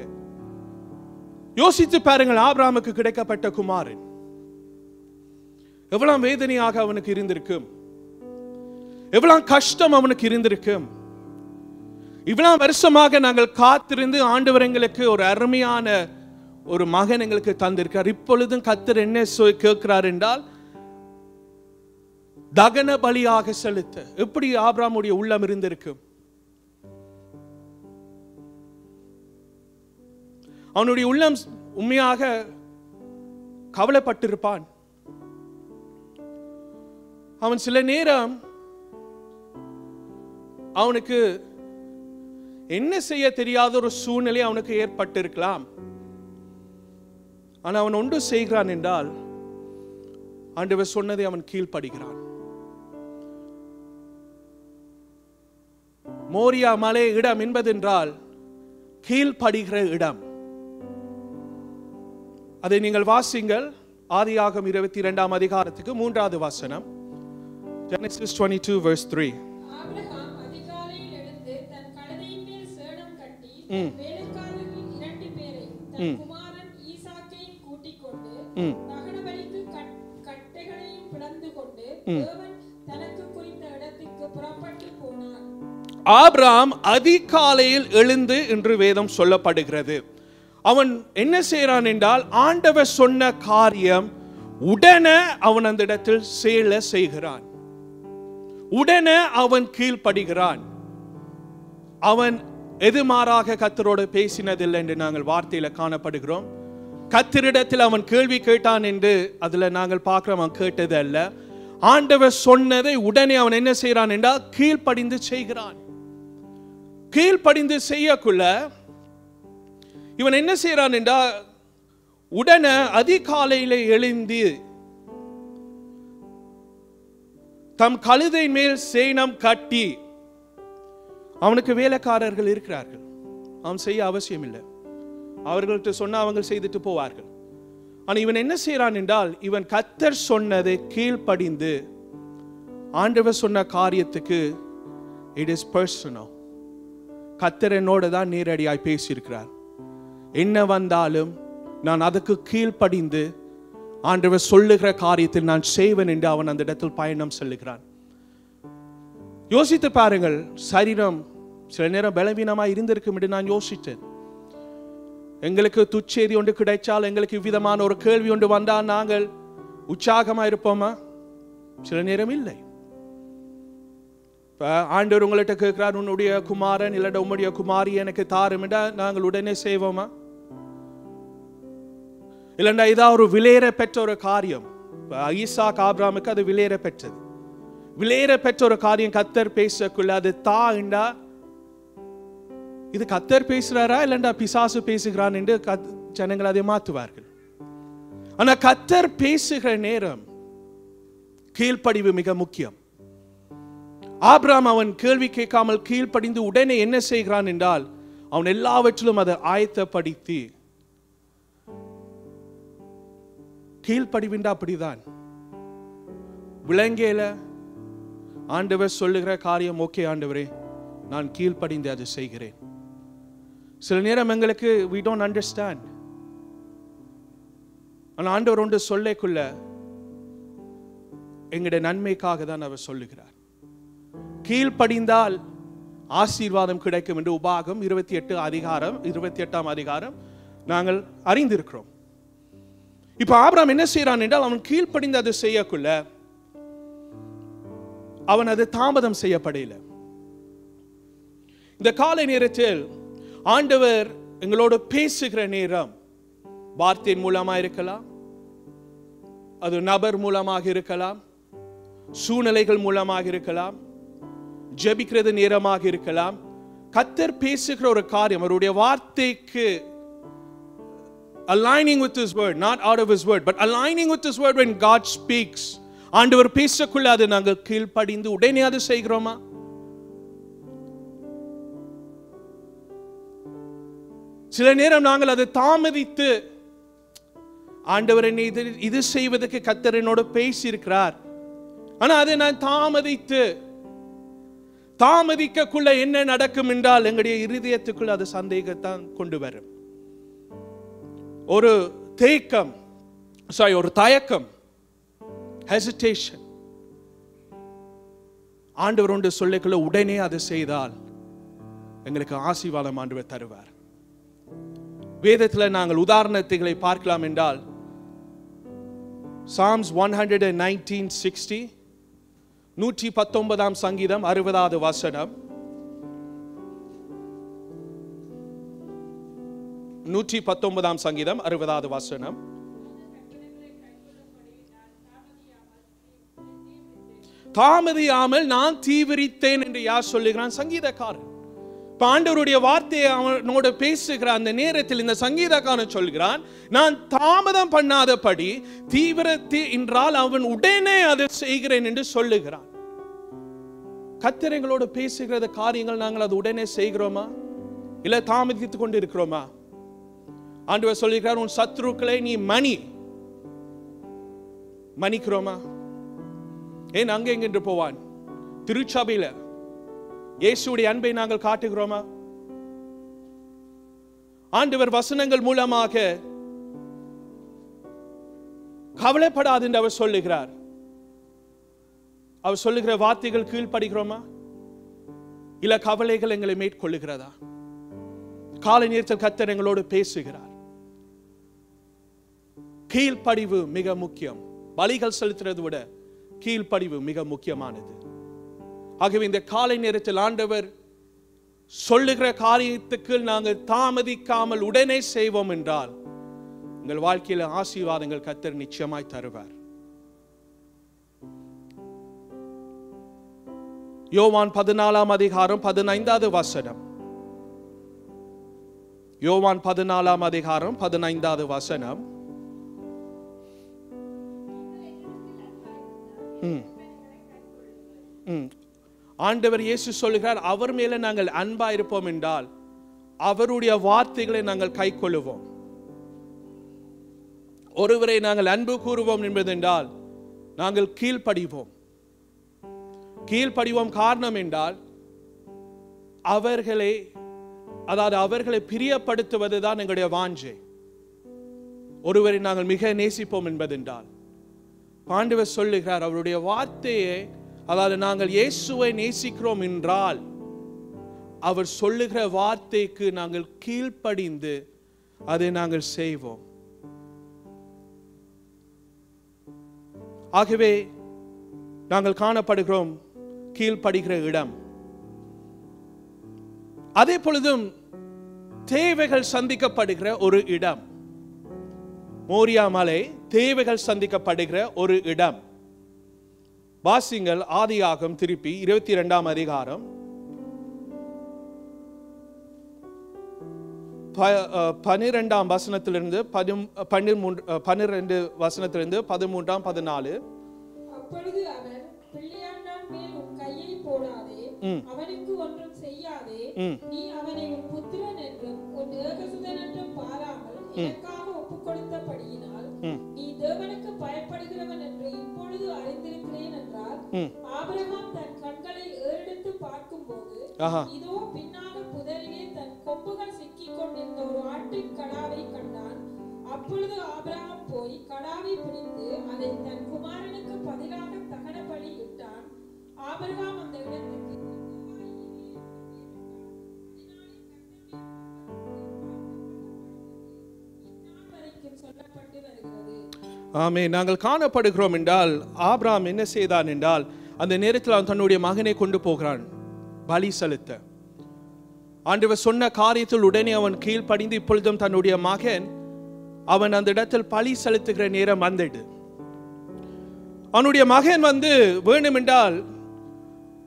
யோசித்து பாருங்கள், ஆபிரகாமுக்கு கிடைக்கப்பட்ட குமாரன் எவ்வளவு வேதனையாக அவனுக்கு இருந்திருக்கும், எவ்வளவு கஷ்டம் அவனுக்கு இருந்திருக்கும். இவ்வளவு வருஷமாக நாங்கள் காத்திருந்து ஆண்டவர் எங்களுக்கு ஒரு அருமையான ஒரு மகன் எங்களுக்கு தந்திருக்கார். இப்பொழுதும் கர்த்தர் என்ன கேட்கிறார் என்றால் தகன பலியாக செலுத்த. எப்படி ஆபிரகாமுடைய உள்ளம் இருந்திருக்கும்? அவனுடைய உள்ளம் உண்மையாக கவலைப்பட்டிருப்பான். அவன் சில நேரம் அவனுக்கு என்ன செய்ய தெரியாத ஒரு சூழ்நிலை அவனுக்கு ஏற்பட்டிருக்கலாம். ஆனால் அவன் ஒன்று செய்கிறான் என்றால் ஆண்டவர் சொன்னதை அவன் கீழ்ப்படுகிறான். மோரியா மலை இடம் என்பதென்றால் கீழ்ப்படுகிற இடம். அதை நீங்கள் வாசிங்கள். ஆதியாகமம் 22ஆம் அதிகாரத்துக்கு 3வது வசனம். Genesis 22 verse 3. ஆபிரகாம் அதிகாலையில் எழுந்து தன் கழுதையின் மேல் சேணம் கட்டி வேலைக்காரர்கள் 2 பேரையும் தன் குமாரன் ஈசாக்கையும் கூட்டிக் கொண்டு தகனபலிக்கு கட்டைகளையும் பிளந்து கொண்டு தேவன் தனக்கு குறித்த இடத்துக்கு புறப்பட்டு போனார். ஆபிரகாம் அதிகாலையில் எழுந்து என்று வேதம் சொல்லப்படுகிறது. அவன் என்ன செய்கிறான் என்றால், ஆண்டவர் சொன்ன காரியம் உடனே அவன் அந்த இடத்தில் செய்கிறான். உடனே அவன் கீழ்ப்படுகிறான். அவன் எதிர்மாறாக கர்த்தரோடு பேசினதில்லை என்று நாங்கள் வார்த்தையில காணப்படுகிறோம். கர்த்தரிடத்தில் அவன் கேள்வி கேட்டான் என்று அதுல நாங்கள் பார்க்கிறோம். அவன் கேட்டது அல்ல. ஆண்டவர் சொன்னதை உடனே அவன் என்ன செய்கிறான் என்றால் கீழ்ப்படிந்து செய்கிறான். கீழ்ப்படிந்து செய்யக்குள்ள இவன் என்ன செய்கிறான் என்றால், உடனே அதிகாலையில எழுந்து தம் கழுதை மேல் சேணம் கட்டி, அவனுக்கு வேலைக்காரர்கள் இருக்கிறார்கள், அவன் செய்ய அவசியம் இல்லை, அவர்கள்ட்ட சொன்னா அவங்க செய்துட்டு போவார்கள். ஆனால் இவன் என்ன செய்கிறான் என்றால், இவன் கர்த்தர் சொன்னதை கீழ்ப்படிந்து ஆண்டவர் சொன்ன காரியத்துக்கு இட் இஸ் பர்சனல். கர்த்தர் என்னோடு தான் நேரடியாய் பேசியிருக்கிறார். என்ன வந்தாலும் நான் அதுக்கு கீழ்ப்படிந்து ஆண்டவர் சொல்லுகிற காரியத்தில் நான் செய்வேன் என்று அவன் அந்த இடத்தில் பயணம் செல்லுகிறான். யோசித்து பாருங்கள், சரீரம் சில நேரம் பலவீனமாக இருந்திருக்கும் என்று நான் யோசித்தேன். எங்களுக்கு துச்செய்தி ஒன்று கிடைச்சால், எங்களுக்கு இவ்விதமான ஒரு கேள்வி ஒன்று வந்தால் நாங்கள் உற்சாகமாக இருப்போமா? சில நேரம் இல்லை. ஆண்டவர் உங்கள்கிட்ட கேட்கிறார், உன்னுடைய குமாரன் இல்லைன்னா உம்முடைய குமாரி எனக்கு தாரும் என்றால் நாங்கள் உடனே செய்வோமா? இல்லைன்னா இதான் ஒரு விலையேற பெற்ற ஒரு காரியம். ஈசாக் ஆபிரகாமுக்கு அது விலையேற பெற்றது. விலையேற பெற்ற ஒரு காரியம் கர்த்தர் பேசக்குள்ள அது தாண்டா, இது கர்த்தர் பேசுறாரா இல்லைண்டா பிசாசு பேசுகிறான் என்று ஜனங்கள் அதை மாற்றுவார்கள். ஆனா கர்த்தர் பேசுகிற நேரம் கீழ்ப்படிவு மிக முக்கியம். ஆபிரகாம் அவன் கேள்வி கேட்காமல் கீழ்ப்படிந்து உடனே என்ன செய்கிறான் என்றால், அவன் எல்லாவற்றிலும் அதை ஆயத்தப்படுத்தி கீழ்ப்படிவின்றா அப்படிதான் விளங்கேல ஆண்டவர் சொல்லுகிற காரியம், ஓகே ஆண்டவரே நான் கீழ்ப்படிந்து அதை செய்கிறேன். சில நேரம் எங்களுக்கு we don't understand. ஆனால் ஆண்டவர் ஒன்று சொல்லக்குள்ள எங்களுடைய நன்மைக்காக தான் அவர் சொல்லுகிறார். கீழ்ப்படிந்தால் ஆசீர்வாதம் கிடைக்கும் என்று உபாகம் 28ஆம் அதிகாரம் நாங்கள் அறிந்திருக்கிறோம். இப்ப ஆபிரகாம் என்ன செய்யறான் என்றால், அவன் கீழ்ப்படிந்து அதை செய்யக்குள்ள அவன் அது தாமதம் செய்யப்படல. இந்த காலை நேரத்தில் ஆண்டவர் எங்களோடு பேசுகிற நேரம் வார்த்தையின் மூலமாக இருக்கலாம், அது நபர் மூலமாக இருக்கலாம், சூழ்நிலைகள் மூலமாக இருக்கலாம், ஜெபிக்கிறது நேரமாக இருக்கலாம். கர்த்தர் பேசுகிற ஒரு காரியம் அவருடைய வார்த்தைக்கு aligning with his word, not out of his word, but aligning with his word. When God speaks, ஆண்டவர் பேசக்குள்ள அது நாங்கள் கீழ்ப்படிந்து உடனே அது செய்கிறோமா? சில நேரம் நாங்கள் அதை தாமதித்து, ஆண்டவர் என்னை இது செய்வதற்கு கர்த்தர் என்னோடு பேசியிருக்கிறார், ஆனா அதை நான் தாமதிக்கக்குள்ள என்ன நடக்கும் என்றால், எங்களுடைய இருதயத்துக்குள்ள அது சந்தேகத்தான் கொண்டு வரும். ஒரு தேக்கம், ஒரு தயக்கம், hesitation. ஆண்டவர் ஒன்று சொல்லிக்குள்ள உடனே அதை செய்தால் எங்களுக்கு ஆசீர்வாதம் ஆண்டவர் தருவார். வேதத்தில் நாங்கள் உதாரணத்தை பார்க்கலாம் என்றால், Psalms 119:60, 119ஆம் சங்கீதம் 60வது வசனம், 119ஆம் சங்கீதம் 60வது வசனம். தாமதியாமல் நான் தீவிரித்தேன் என்று யார் சொல்லுகிறான்? சங்கீதக்காரன். ஆண்டவருடைய வார்த்தையை அவனோட பேசுகிற அந்த நேரத்தில் இந்த சங்கீதக்காரன் சொல்கிறான், நான் தாமதம் பண்ணாதபடி தீவிரத்தை என்றால் அவன் உடனே அதை செய்கிறேன் என்று சொல்லுகிறான். கர்த்தர் எங்களோடு பேசுகிற காரியங்கள் நாங்கள் அது உடனே செய்கிறோமா இல்ல தாமதித்துக் கொண்டு இருக்கிறோமா? ஆண்டவர் சொல்லுகிறார், உன் சத்துருக்களை நீ மன்னிக்கிறோமா? ஏன் அங்கே எங்கென்று போவான்? திருச்சபையில இயேசுடைய அன்பை நாங்கள் காட்டுகிறோமா? ஆண்டவர் வசனங்கள் மூலமாக கவலைப்படாது என்று அவர் சொல்லுகிறார். அவர் சொல்லுகிற வார்த்தைகள் கீழ்ப்படுகிறோமா? இல்ல கவலைகள் எங்களை மேற்கொள்ளுகிறதா? காலை நேரத்தில் கர்த்தர் எங்களோடு பேசுகிறார். கீழ்ப்படிவு மிக முக்கியம். பலிகள் செலுத்துறதை விட கீழ்ப்படிவு மிக முக்கியமானது. ஆகவே இந்த காலை நேரத்தில் ஆண்டவர் சொல்லுகிற காரியத்துக்கு நாங்கள் தாமதிக்காமல் உடனே செய்வோம் என்றால் உங்கள் வாழ்க்கையில் ஆசீர்வாதங்கள் கர்த்தர் நிச்சயமாய் தருவார். யோவான் 14ஆம் அதிகாரம் 15வது வசனம். யோவான் 14ஆம் அதிகாரம் 15வது வசனம். ஆண்டவர் இயேசு சொல்லுகிறார், அவர் மேல நாங்கள் அன்பா இருப்போம் என்றால் அவருடைய வார்த்தைகளை நாங்கள் கைக்கொள்ளுவோம். ஒருவரை நாங்கள் அன்பு கூறுவோம் என்பதென்றால் நாங்கள் கீழ்ப்படிவோம். காரணம் என்றால் அவர்களை பிரியப்படுத்துவதுதான் எங்களுடைய வாஞ்சை. ஒருவரை நாங்கள் மிக நேசிப்போம் என்பதென்றால் ஆண்டவர் சொல்லுகிறார், அவருடைய வார்த்தையை, அதாவது நாங்கள் இயேசுவை நேசிக்கிறோம் என்றால் அவர் சொல்லுகிற வார்த்தைக்கு நாங்கள் கீழ்ப்படிந்து அதை நாங்கள் செய்வோம். ஆகவே நாங்கள் காணப்படுகிறோம் கீழ்ப்படுகிற இடம். அதே பொழுதும் தேவைகள் சந்திக்கப்படுகிற ஒரு இடம். மோரியா மலை தேவைகள் சந்திக்கப்படுகிற ஒரு இடம். வாசிங்கள் ஆதியாகமம் திருப்பி 22ஆம் அதிகாரம் 12ஆம் வசனத்திலிருந்து 12 வசனத்திலிருந்து 13ஆம் 14. அப்பொழுது அவர், பிள்ளையாண்டான் மேல் உன் கையை போடாதே, அவனுக்கு ஒன்றும் செய்யாதே, நீ அவனை உன் புத்திரன் என்றும் உன் ஏகசுதன் என்றும் பாராமல் எனக்காக ஒப்புக் கொடுத்தபடியினால் நீ தேவனுக்கு பயப்படுகிறவன் என்று இப்பொழுது அறிந்திருக்கிறேன் என்றார். ஆபிரகாம் தன் கண்களை ஏறெடுத்து பார்க்கும்போது இதோ பின்னாக புதரிலே தன் கொம்புகள் சிக்கிக் கொண்டிருந்த ஒரு ஆட்டின் கடாவை கண்டான். அப்பொழுது ஆபிரகாம் போய் கடாவை பிடித்து அதை தன் குமாரனுக்கு பதிலாக தகன பலி இட்டான். ஆபிரகாம் அந்த இடத்துக்கு சொல்லப்பட்டு வருகிறது. ஆமே. நாங்கள் காணப்படுகிறோம் என்றால் ஆபிரகாம் என்ன செய்தான் என்றால் அந்த நேரத்தில் அவன் தன்னுடைய மகனை கொண்டு போகிறான் பலி செலுத்த. ஆண்டவர் சொன்ன காரியத்தில் உடனே அவன் கீழ்ப்படிந்து இப்பொழுதும் தன்னுடைய மகன் அவன் அந்த இடத்தில் பலி செலுத்துகிற நேரம் வந்தது. அவனுடைய மகன் வேண்டுமென்றால்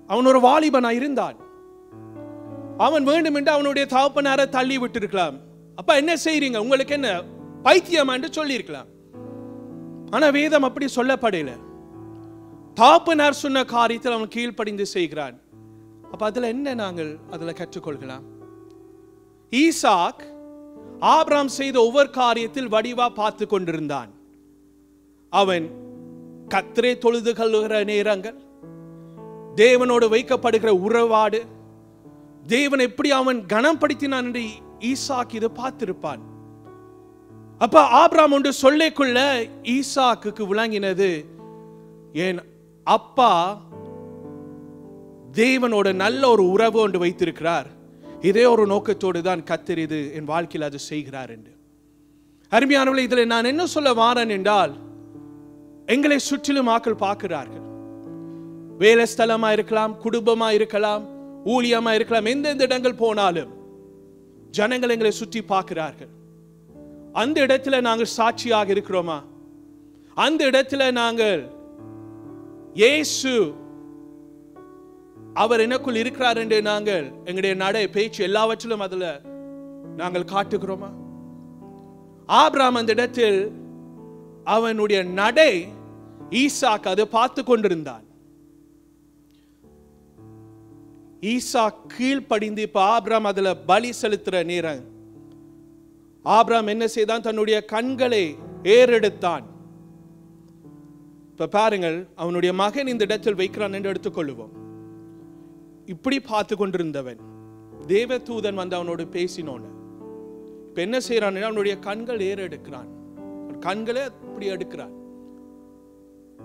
அவன் ஒரு வாலிபனா இருந்தான். அவன் வேண்டுமென்றால் அவனுடைய தகப்பனாரை தள்ளி விட்டு இருக்கலாம். அப்ப என்ன செய்றீங்க, உங்களுக்கு என்ன பைத்தியம் என்று சொல்லி இருக்கலாம். ஆனா வேதம் அப்படி சொல்லப்படல. தகப்பனார் சொன்ன காரியத்தில் அவன் கீழ்ப்படிந்து செய்கிறான். அப்ப அதுல என்ன நாங்கள் அதுல கற்றுக்கொள்ளலாம்? ஈசாக் ஆபிரகாம் செய்த ஒவ்வொரு காரியத்தில் வடிவா பார்த்து கொண்டிருந்தான். அவன் கர்த்தரை தொழுது கொள்ளுகிற நேரங்கள், தேவனோடு வைக்கப்படுகிற உறவாடு, தேவன் எப்படி அவன் கனப்படுத்தினான் என்று ஈசாக் இதை பார்த்திருப்பான். அப்ப ஆபிரகாம் ஒன்று சொல்லிக்கொள்ள ஈசாக்குக்கு விளங்கினது, என் அப்பா தேவனோட நல்ல ஒரு உறவு ஒன்று வைத்திருக்கிறார், இதே ஒரு நோக்கத்தோடு தான் கர்த்தர் இது என் வாழ்க்கையில் அது செய்கிறார் என்று. அருமையானவர்களே, இதில் நான் என்ன சொல்ல வாரேன் என்றால், எங்களை சுற்றிலும் ஆக்கள் பார்க்கிறார்கள். வேலை ஸ்தலமா இருக்கலாம், குடும்பமா இருக்கலாம், ஊழியமா இருக்கலாம், எந்தெந்த இடங்கள் போனாலும் ஜனங்கள் எங்களை சுற்றி பார்க்கிறார்கள். அந்த இடத்துல நாங்கள் சாட்சியாக இருக்கிறோமா? அந்த இடத்துல நாங்கள் இயேசு அவர் எனக்குள் இருக்கிறார் என்று நாங்கள் எங்களுடைய நடை, பேச்சு எல்லாவற்றிலும் அதுல நாங்கள் காட்டுகிறோமா? ஆபிரகாம் அந்த இடத்தில் அவனுடைய நடை ஈசாக் அதை பார்த்து கொண்டிருந்தான். ஈசாக் கீழ்ப்படிந்து இப்ப ஆபிரகாம் அதுல பலி செலுத்துற நேரம் ஆபிரகாம் என்ன செய்தான்? தன்னுடைய கண்களை ஏறெடுத்தான். இப்ப பாருங்கள், அவனுடைய மகன் இந்த இடத்தில் வைக்கிறான் என்று எடுத்துக்கொள்ளுவோம். இப்படி பார்த்து கொண்டிருந்தவன் தேவதூதன் வந்து அவனோடு பேசினோன்னு இப்ப என்ன செய்யறான்? அவனுடைய கண்கள் ஏறெடுக்கிறான். கண்களை இப்படி எடுக்கிறான்.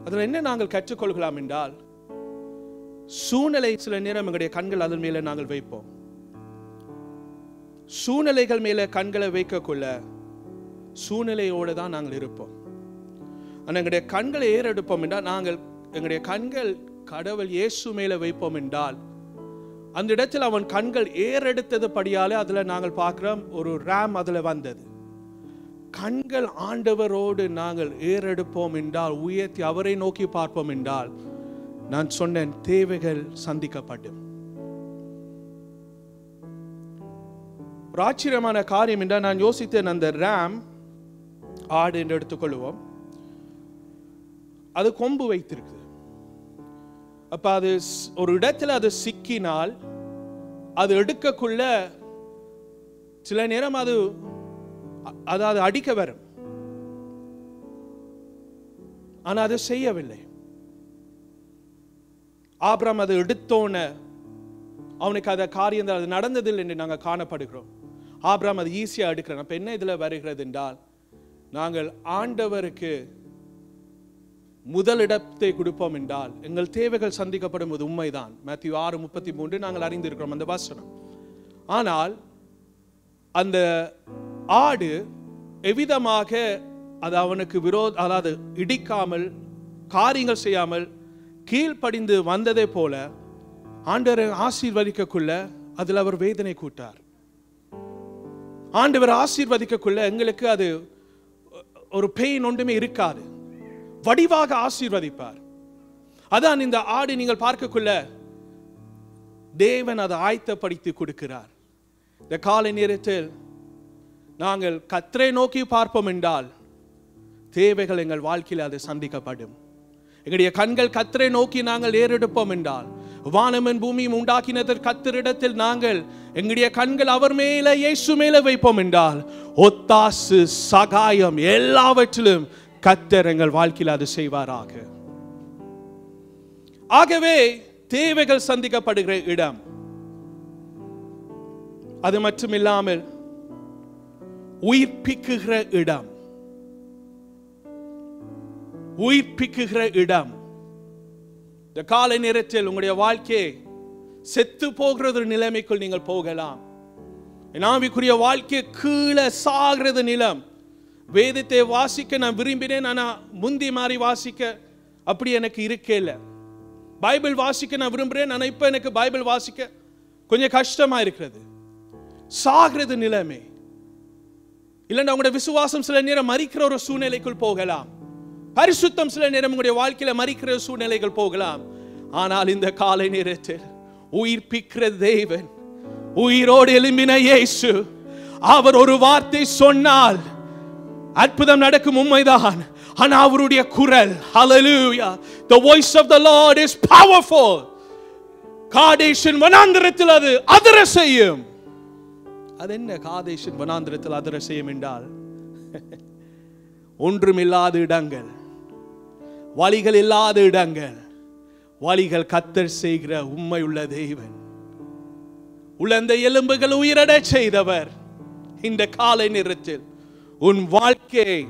அதுல என்ன நாங்கள் கற்றுக்கொள்ளலாம் என்றால், சூழ்நிலை சில நேரம் எங்களுடைய கண்கள் அதன் மேல நாங்கள் வைப்போம். சூழ்நிலைகள் மேல கண்களை வைக்கக்குள்ள சூழ்நிலையோடு தான் நாங்கள் இருப்போம். ஆனால் எங்களுடைய கண்களை ஏறெடுப்போம் என்றால், நாங்கள் எங்களுடைய கண்கள் கடவுள் இயேசு மேல வைப்போம் என்றால், அந்த இடத்தில் அவன் கண்கள் ஏறெடுத்தது படியாலே அதுல நாங்கள் பார்க்கிறோம் ஒரு ராம் அதுல வந்தது. கண்கள் ஆண்டவரோடு நாங்கள் ஏறெடுப்போம் என்றால், உயர்த்தி அவரை நோக்கி பார்ப்போம் என்றால், நான் சொன்னேன், தேவைகள் சந்திக்கப்படும். ஒரு ஆச்சரியமான காரியம் என்றால், நான் யோசித்தேன், அந்த ராம் ஆடு என்று எடுத்துக்கொள்வோம், அது கொம்பு வைத்திருக்கு. அப்ப அது ஒரு இடத்துல அது சிக்கினால் அது எடுக்கக்குள்ள சில நேரம் அது அதாவது அடிக்க வரும். ஆனா அது செய்யவில்லை. ஆபிரகாம் அது எடுத்தோன அவனுக்கு அந்த காரியம் அது நடந்ததில்லை என்று நாங்கள் காணப்படுகிறோம். ஆபிரகாம் அது ஈஸியா எடுக்கிறான். அப்ப என்ன இதுல வருகிறது என்றால், நாங்கள் ஆண்டவருக்கு முதலிடத்தை கொடுப்போம் என்றால் எங்கள் தேவைகள் சந்திக்கப்படுவது உண்மைதான். மத்தேயு 6:33 நாங்கள் அறிந்திருக்கிறோம் அந்த வசனம். ஆனால் அந்த ஆடு எவ்விதமாக அது அவனுக்கு அதாவது இடிக்காமல் காரியங்கள் செய்யாமல் கீழ்ப்படிந்து வந்ததை போல ஆண்டவரை ஆசீர்வதிக்கக்குள்ள அதில் அவர் வேதனை கூட்டார். ஆண்டவர் ஆசீர்வதிக்கக்குள்ள எங்களுக்கு அது ஒரு பெயின் ஒன்றுமே இருக்காது, வடிவாக ஆசீர்வதிப்பார். அதான் இந்த ஆடு நீங்கள் பார்க்கக்குள்ள தேவன் அதை ஆயத்தப்படுத்தி கொடுக்கிறார். இந்த காலை நேரத்தில் நாங்கள் கர்த்தரை நோக்கி பார்ப்போம் என்றால் தேவைகள் எங்கள் வாழ்க்கையில் அது சந்திக்கப்படும். எங்களுடைய கண்கள் கர்த்தரை நோக்கி நாங்கள் ஏறெடுப்போம் என்றால், வானமும் பூமியும் உண்டாக்கினதற்கு கர்த்தரிடத்தில் நாங்கள் எங்களுடைய கண்கள் அவர் மேல இயேசு மேல வைப்போம் என்றால், ஒத்தாசு சகாயம் எல்லாவற்றிலும் கர்த்தர் எங்கள் வாழ்க்கையில் அது செய்வாராக. ஆகவே தேவைகள் சந்திக்கப்படுகிற இடம், அது மட்டுமில்லாமல் உயிர்ப்பிக்குகிற இடம், உயிர்ப்பிக்குகிற இடம். இந்த காலை நேரத்தில் உங்களுடைய வாழ்க்கையை செத்து போகிறது நிலைமைக்குள் நீங்கள் போகலாம். ஆவிக்குரிய வாழ்க்கை கீழே சாகிறது நிலம். வேதத்தை வாசிக்க நான் விரும்பினேன், ஆனா முந்தி மாறி வாசிக்க அப்படி எனக்கு இருக்கல. பைபிள் வாசிக்க நான் விரும்புறேன், ஆனா இப்ப எனக்கு பைபிள் வாசிக்க கொஞ்சம் கஷ்டமா இருக்கிறது. சாகிறது நிலைமை. இல்லைன்னா உங்களுடைய விசுவாசம் சில நேரம் மறிக்கிற ஒரு சூழ்நிலைக்குள் போகலாம். பரிசுத்தம் சில நேரம் உங்களுடைய வாழ்க்கையில மறிக்கிற சூழ்நிலைகள் போகலாம். ஆனால் இந்த காலை நேரத்தில் உயிர்ப்பிக்கிற தேவன், உயிரோடு எழும்பின இயேசு, அவர் ஒரு வார்த்தை சொன்னால் அற்புதம் நடக்கும், உண்மைதான். ஆனா அவருடைய குரல், hallelujah, the voice of the Lord is powerful. காதேஷின் வனாந்திரத்தில் அது அதிர செய்யும். அது என்ன காதேஷின் வனாந்திரத்தில் அதிர செய்யும் என்றால், ஒன்றுமில்லாத இடங்கள், வழிகள் இல்லாத இடங்கள், வழிகள் கர்த்தர் செய்கிற உண்மை உள்ள தேவன். உலர்ந்த எலும்புகள் உயிரட செய்தவர். இந்த காலை நேரத்தில் உன் வாழ்க்கையை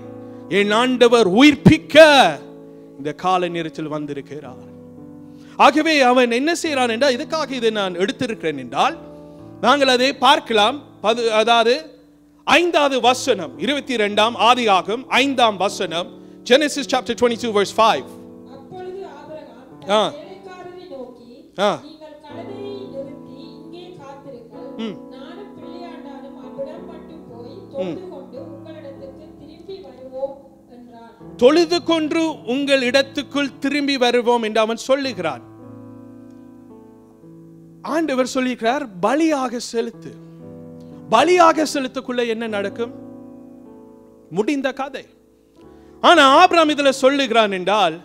என் ஆண்டவர் உயிர்ப்பிக்க இந்த காலை நேரத்தில் வந்திருக்கிறார். ஆகவே அவன் என்ன செய்யறான் என்றால், இதுக்காக இதை நான் எடுத்திருக்கிறேன் என்றால் நாங்கள் அதை பார்க்கலாம். அதாவது 5வது வசனம், 22ஆம் ஆதியாகமம் 5ஆம் வசனம், Genesis chapter 22 verse 5. அப்பொழுது ஆபிரகாம் வேலைக்காரரை நோக்கி, நீங்கள் கழுதையை நிறுத்தி இங்கே காத்திருங்கள், நானும் பிள்ளையாண்டானும் அவ்விடம் மட்டும் போய் தொழுது கொண்டு உங்களிடத்துக்கு திரும்பி வருவோம் என்றான். தொழுது கொண்டு உங்கள் இடத்துக்குள் திரும்பி வருவோம் என்று அவன் சொல்லுகிறான். ஆண்டவர் சொல்லுகிறார், பலியாக செலுத்து. பலியாக செலுத்தக்குள்ள என்ன நடக்கும்? முடிந்த கதை. ஆனா ஆபிரகாம் இதுல சொல்லுகிறான் என்றால்,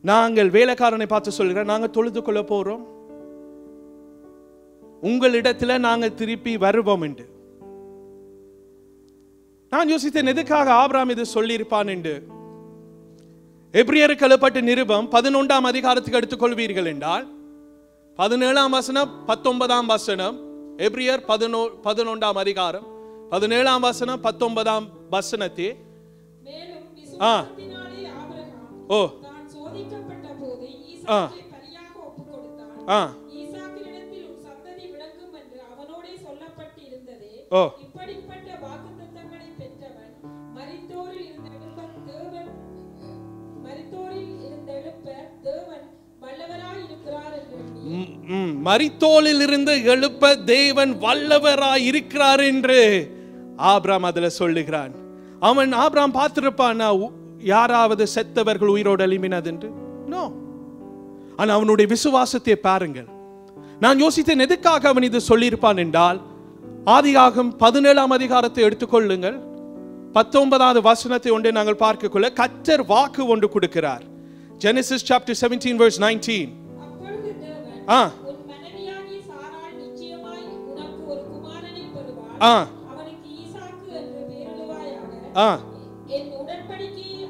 நாங்கள் வேலைக்காரனை பார்த்து சொல்லுகிறோம், நாங்கள் தொழுது கொள்ள போறோம், உங்களிடத்துல நாங்கள் திருப்பி வருவோம் என்று. நான் யோசித்தேன், எதுக்காக ஆபிரகாம் இது சொல்லியிருப்பான் என்று. எபிரியருக்கு எழுதப்பட்ட நிருபம் 11ஆம் அதிகாரத்துக்கு எடுத்துக்கொள்வீர்கள் என்றால் 17ஆம் வசனம் 19ஆம் வசனம், எபிரியர் 11ஆம் அதிகாரம் 17ஆம் வசனம் 19ஆம் வசனத்தை மேலும் விசுவாசத்தினாலே ஆபிரகாம் தான் சோதிக்கப்பட்ட போது ஈசாக்கை பலியாக ஒப்புக்கொடுத்தான். ஈசாக்கினிடத்தில் உன் சந்ததி விளங்கும் என்று அவனோடே சொல்லப்பட்டிருந்ததே. இப்படிப்பட்ட வாக்குத்தத்தங்களை பெற்றவன் மரித்தோரில் இருந்து எழுப்ப தேவன் வல்லவராய் இருக்கிறார் என்று மரித்தோரில் இருந்து எழுப்ப தேவன் வல்லவராய் இருக்கிறார் என்று ஆபிரகாம் அதுல சொல்லுகிறான். ஆபிரகாம் பார்த்திருப்பான் யாராவது செத்தவர்கள் உயிரோடு எழுப்பினது என்று? நோ. ஆனா அவனுடைய விசுவாசத்தை பாருங்கள். நான் யோசித்தேன், எதுக்காக அவன் இது சொல்லியிருப்பான் என்றால், ஆதியாகமம் 17ஆம் அதிகாரத்தை எடுத்துக்கொள்ளுங்கள். 19வது வசனத்தை ஒன்றை நாங்கள் பார்க்கக்குள்ள கர்த்தர் வாக்கு ஒன்று கொடுக்கிறார். Genesis chapter 17 verse 19. அப்பொழுது தேவன் உன் மனைவியாகிய சாராள் நிச்சயமாய் உனக்கு ஒரு குமாரனை பெறுவாள். அவனுக்கு ஈசாக்கு என்று பெயரிடுவாயாக. என் உடன்படிக்கையை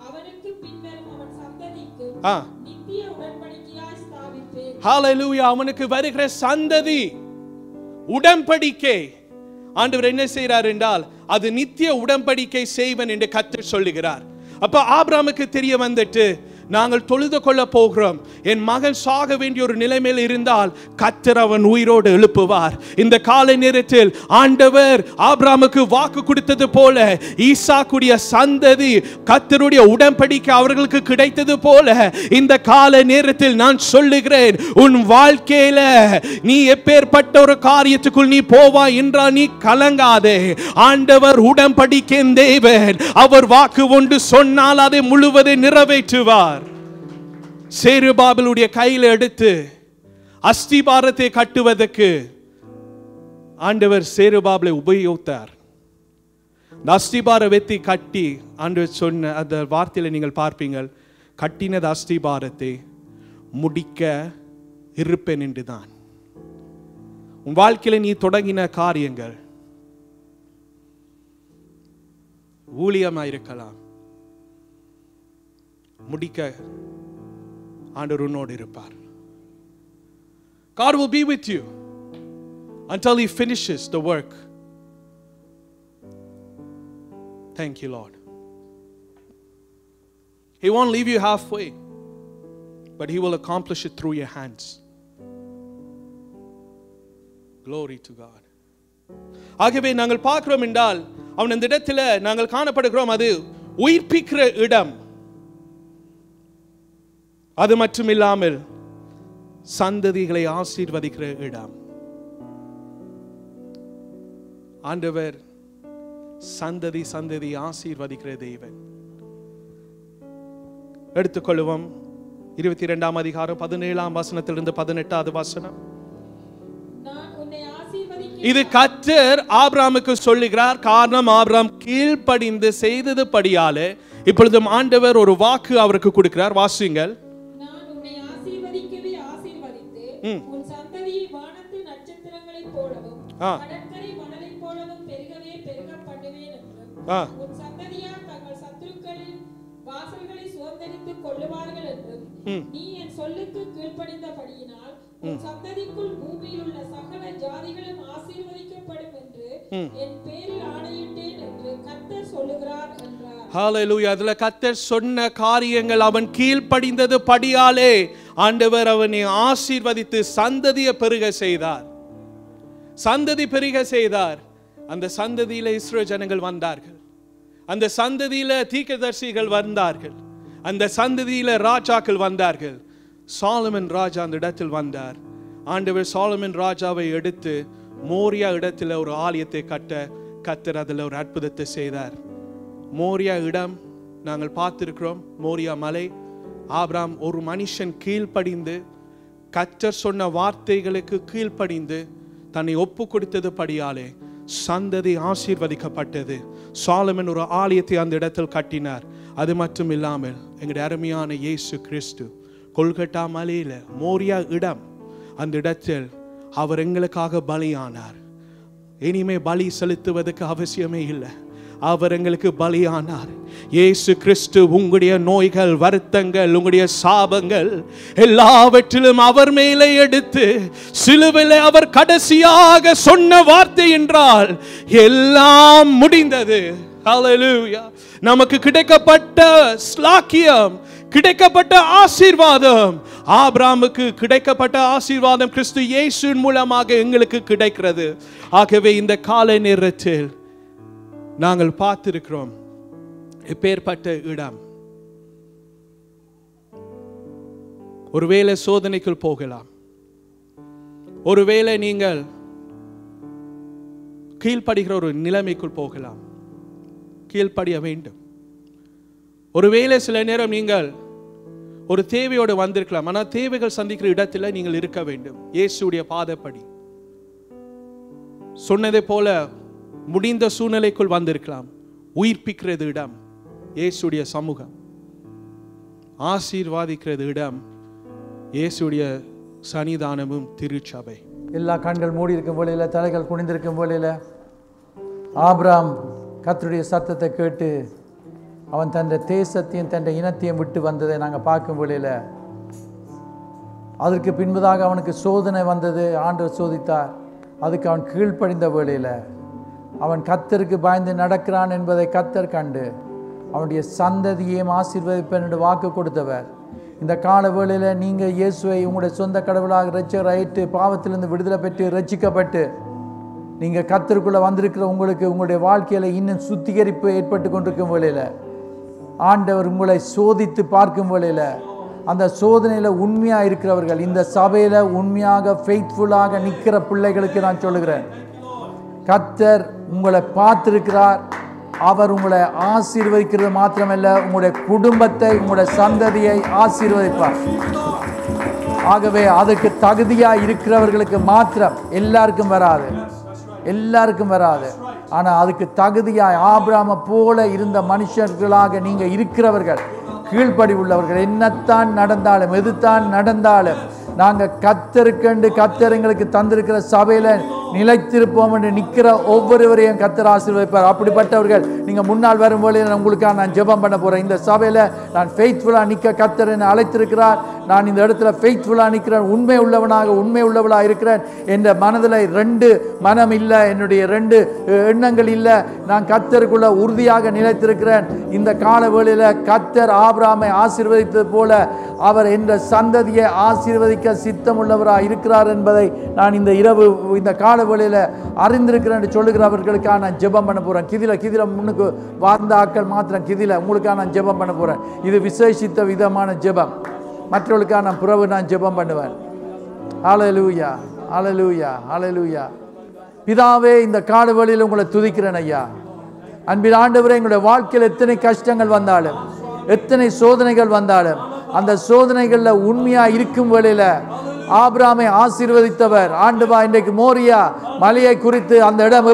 அவனுக்கு பின்வரும் அவன் சந்ததிக்கு நித்திய உடன்படிக்கையாய் ஸ்தாபிப்பேன். ஹalleluya. அவனுக்கு வருகிற சந்ததி உடன்படிக்கை ஆண்டவர் என்ன செய்கிறார் என்றால் அது நித்திய உடன்படிக்கை செய்வன் என்று கர்த்தர் சொல்லுகிறார். அப்ப ஆபிரகாமுக்கு தெரிய வந்துட்டு, நாங்கள் தொழுது கொள்ள போகிறோம், என் மகன் சாக வேண்டிய ஒரு நிலைமையில் இருந்தால் கர்த்தர் அவன் உயிரோடு எழுப்புவார். இந்த காலை நேரத்தில் ஆண்டவர் ஆபிரகாமுக்கு வாக்கு கொடுத்தது போல ஈசாக்குடைய சந்ததி கர்த்தருடைய உடன்படிக்கை அவர்களுக்கு கிடைத்தது போல இந்த காலை நேரத்தில் நான் சொல்லுகிறேன், உன் வாழ்க்கையில நீ எப்பேற்பட்ட ஒரு காரியத்துக்குள் நீ போவாய் என்றால் நீ கலங்காதே. ஆண்டவர் உடன்படிக்கையின் தேவன். அவர் வாக்கு ஒன்று சொன்னால் அதை முழுவதை நிறைவேற்றுவார். சேருபாபேலுடைய கையில் எடுத்து அஸ்திபாரத்தை கட்டுவதற்கு ஆண்டவர் சேருபாபேலை உபயோகித்தார். அஸ்திபார வெத்தி கட்டி ஆண்டவர் சொன்ன அந்த வார்த்தையில நீங்கள் பார்ப்பீங்கள், கட்டினது அஸ்திபாரத்தை முடிக்க இருப்பேன் என்றுதான். உன் வாழ்க்கையில நீ தொடங்கின காரியங்கள் ஊழியமாயிருக்கலாம், முடிக்க ஆண்டவர் உன்னோடு இருப்பார். God will be with you until he finishes the work. Thank you, Lord. He won't leave you halfway, but he will accomplish it through your hands. Glory to God. ஆகவே நாங்கள் பார்க்கிறோம் என்றால் அவன் இந்த இடத்துல நாங்கள் காணப்படுகிறோம், அது உயிர்ப்பிக்கிற இடம். அது மட்டும் இல்லாமல் சந்ததிகளை ஆசீர்வதிக்கிற இடம். ஆண்டவர் சந்ததி ஆசீர்வதிக்கிற தேவன். எடுத்துக்கொள்வோம் 22ஆம் அதிகாரம் 17ஆம் வசனத்திலிருந்து 18வது வசனம். இது கர்த்தர் ஆபிரகாமுக்கு சொல்லுகிறார். காரணம், ஆபிரகாம் கீழ்ப்படிந்து செய்தது படியாலே இப்பொழுது ஆண்டவர் ஒரு வாக்கு அவருக்கு கொடுக்கிறார். வாசியுங்கள். உன் சந்ததியை வானத்து நட்சத்திரங்களைப் போலவும் கடற்கரை மணலைப் போலவும் பெருகவே பெருக பண்ணுவேன் என்றும் உன் சந்ததியார் தங்கள் சத்துருக்களின் வாசல்களை சுதந்தரித்துக் கொள்ளுவார்கள் என்றும் நீ என் சொல்லுக்கு கீழ்ப்படிந்தபடியினால் உன் சந்ததிக்குள் பூமியில் உள்ள சகல ஜாதிகளும் ஆசீர்வதிக்கப்படும் என்று என் பேரில் ஆணையிட்டேன் என்று கர்த்தர் சொல்லுகிறார் என்றார். ஹalleluya. அதுல கர்த்தர் சொன்ன காரியங்கள் அவன் கீழ்ப்படிந்தது படியாலே ஆண்டவர் அவனை ஆசீர்வதித்து சந்ததியை பெருக செய்தார். சந்ததி பெருக செய்தார். அந்த சந்ததியில இஸ்ரவேல் ஜனங்கள் வந்தார்கள். அந்த சந்ததியில தீர்க்கதரிசிகள் வந்தார்கள். அந்த சந்ததியில ராஜாக்கள் வந்தார்கள். சாலமன் ராஜா அந்த இடத்தில் வந்தார். ஆண்டவர் சாலமன் ராஜாவை எடுத்து மோரியா இடத்துல ஒரு ஆலயத்தை கட்ட கர்த்தர் அதில் ஒரு அற்புதத்தை செய்தார். மோரியா இடம் நாங்கள் பார்த்திருக்கிறோம். மோரியா மலை. ஆபிரகாம் ஒரு மனுஷன் கீழ்ப்படிந்து கர்த்தர் சொன்ன வார்த்தைகளுக்கு கீழ்ப்படிந்து தன்னை ஒப்பு கொடுத்தது படியாலே சந்ததி ஆசீர்வதிக்கப்பட்டது. சாலமன் ஒரு ஆலயத்தை அந்த இடத்தில் கட்டினார். அது மட்டும் இல்லாமல் எங்களுடைய அருமையான இயேசு கிறிஸ்து கொல்கட்டா மலையில மோரியா இடம், அந்த இடத்தில் அவர் எங்களுக்காக பலியானார். இனிமே பலி செலுத்துவதற்கு அவசியமே இல்லை. அவர் எங்களுக்கு பலியானார். இயேசு கிறிஸ்து உங்களுடைய நோய்கள், வருத்தங்கள், உங்களுடைய சாபங்கள் எல்லாவற்றிலும் அவர் மேலே எடுத்து சிலுவையில் அவர் கடைசியாக சொன்ன வார்த்தை என்றால் எல்லாம் முடிந்தது. ஹல்லேலூயா. நமக்கு கிடைக்கப்பட்ட ஸ்லாக்கியம், கிடைக்கப்பட்ட ஆசீர்வாதம், ஆபிரகாமுக்கு கிடைக்கப்பட்ட ஆசீர்வாதம் கிறிஸ்து இயேசுவின் மூலமாக எங்களுக்கு கிடைக்கிறது. ஆகவே இந்த காலை நேரத்தில் நாங்கள் பார்த்திருக்கிறோம் எப்பேற்பட்ட இடம். ஒருவேளை சோதனைக்குள் போகலாம், ஒருவேளை நீங்கள் கீழ்ப்படுகிற ஒரு நிலைமைக்குள் போகலாம், கீழ்ப்படிய வேண்டும். ஒருவேளை சில நேரம் நீங்கள் ஒரு தேவையோடு வந்திருக்கலாம், ஆனால் தேவைகள் சந்திக்கிற இடத்துல நீங்கள் இருக்க வேண்டும். இயேசுடைய பாதப்படி சொன்னதை போல முடிந்த சூழ்நிலைக்குள் வந்திருக்கலாம். உயிர்ப்பிக்கிறது இடம் இயேசுடைய சமூகம், ஆசீர்வாதிக்கிறது இடம் இயேசுடைய சன்னிதானமும் திருச்சபை. எல்லா கண்கள் மூடி இருக்கும் வேளையில், தலைகள் குனிந்திருக்கும் வேளையில், ஆபிரகாம் கர்த்தருடைய சத்தத்தை கேட்டு அவன் தன் தேசத்தையும் தன் இனத்தையும் விட்டு வந்ததை நாங்கள் பார்க்கும் வேளையில், அதற்கு பின்பதாக அவனுக்கு சோதனை வந்தது. ஆண்டவர் சோதித்தார். அதுக்கு அவன் கீழ்ப்படிந்த வேளையில் அவன் கர்த்தருக்கு பயந்து நடக்கிறான் என்பதை கர்த்தர் கண்டு அவனுடைய சந்ததியையும் ஆசீர்வதிப்பேன் என்று வாக்கு கொடுத்தவர். இந்த கால வேளையில் நீங்கள் இயேசுவை உங்களுடைய சொந்த கடவுளாக இரட்சகராயிட்டு பாவத்திலிருந்து விடுதலை பெற்று ரட்சிக்கப்பட்டு நீங்கள் கர்த்தருக்குள்ளே வந்திருக்கிற உங்களுக்கு உங்களுடைய வாழ்க்கையில் இன்னும் சுத்திகரிப்பு ஏற்பட்டு கொண்டிருக்கும் வேளையில், ஆண்டவர் உங்களை சோதித்து பார்க்கும் வேளையில், அந்த சோதனையில் உண்மையாக இருக்கிறவர்கள், இந்த சபையில் உண்மையாக ஃபெய்த்ஃபுல்லாக நிற்கிற பிள்ளைகளுக்கு நான் சொல்லுகிறேன், கர்த்தர் உங்களை பார்த்திருக்கிறார். அவர் உங்களை ஆசீர்வதிக்கிறது மாத்திரமல்ல, உங்களுடைய குடும்பத்தை, உங்களுடைய சந்ததியை ஆசீர்வதிப்பார். ஆகவே அதுக்கு தகுதியாக இருக்கிறவர்களுக்கு மாத்திரம், எல்லாருக்கும் வராது, எல்லாருக்கும் வராது. ஆனால் அதுக்கு தகுதியாக ஆபிரகாமை போல இருந்த மனுஷர்களாக நீங்கள் இருக்கிறவர்கள், கீழ்ப்படி உள்ளவர்கள், என்னத்தான் நடந்தாலும் எதுதான் நடந்தாலும் நாங்கள் கர்த்தருக்கென்று கர்த்தர் எங்களுக்கு தந்திருக்கிற சபையில் நிலைத்திருப்போம் என்று நிற்கிற ஒவ்வொருவரையும் கர்த்தர் ஆசீர்வதிப்பார். அப்படிப்பட்டவர்கள் நீங்கள் முன்னால் வரும்போது உங்களுக்காக நான் ஜெபம் பண்ண போகிறேன். இந்த சபையில் நான் ஃபெய்த்ஃபுல்லாக நிற்க கர்த்தர் என்னை அழைத்திருக்கிறார். நான் இந்த இடத்துல ஃபெய்த்ஃபுல்லாக நிற்கிறேன், உண்மை உள்ளவனாக உண்மை உள்ளவளாக இருக்கிறேன். என்ற மனதில் 2 மனம் இல்லை, என்னுடைய 2 எண்ணங்கள் இல்லை. நான் கர்த்தருக்குள்ள உறுதியாக நிலைத்திருக்கிறேன். இந்த கால வேளையில் கர்த்தர் ஆபிரகாமை ஆசீர்வதித்தது போல அவர் என்ற சந்ததியை ஆசீர்வதிக்க சித்தமுள்ளவராக இருக்கிறார் என்பதை நான் இந்த இரவு இந்த கால வேளையில் அறிந்திருக்கிறேன் என்று சொல்லுகிறவர்களுக்காக நான் ஜெபம் பண்ண போகிறேன். கிதில முன்னுக்கு வாழ்ந்த ஆக்கள் மாத்திரம் கிதில உங்களுக்காக நான் ஜெபம் பண்ண போகிறேன். இது விசேஷித்த விதமான ஜெபம். மற்றவர்களுக்காக நான் பிறகு நான் ஜெபம் பண்ணுவேன். ஹல்லேலூயா, ஹல்லேலூயா, ஹல்லேலூயா. பிதாவே, இந்த கால வேளையில் உங்களை துதிக்கிறேன் ஐயா. அன்பின் ஆண்டவரே, எங்களுடைய வாழ்க்கையில் எத்தனை கஷ்டங்கள் வந்தாலும், எத்தனை சோதனைகள் வந்தாலும், அந்த சோதனைகளில் உண்மையாக இருக்கும் வேளையில் ஆபிரகாமை ஆசீர்வதித்தவர் ஆண்டவா. இன்றைக்கு மோரியா மலையை குறித்து அந்த இடம்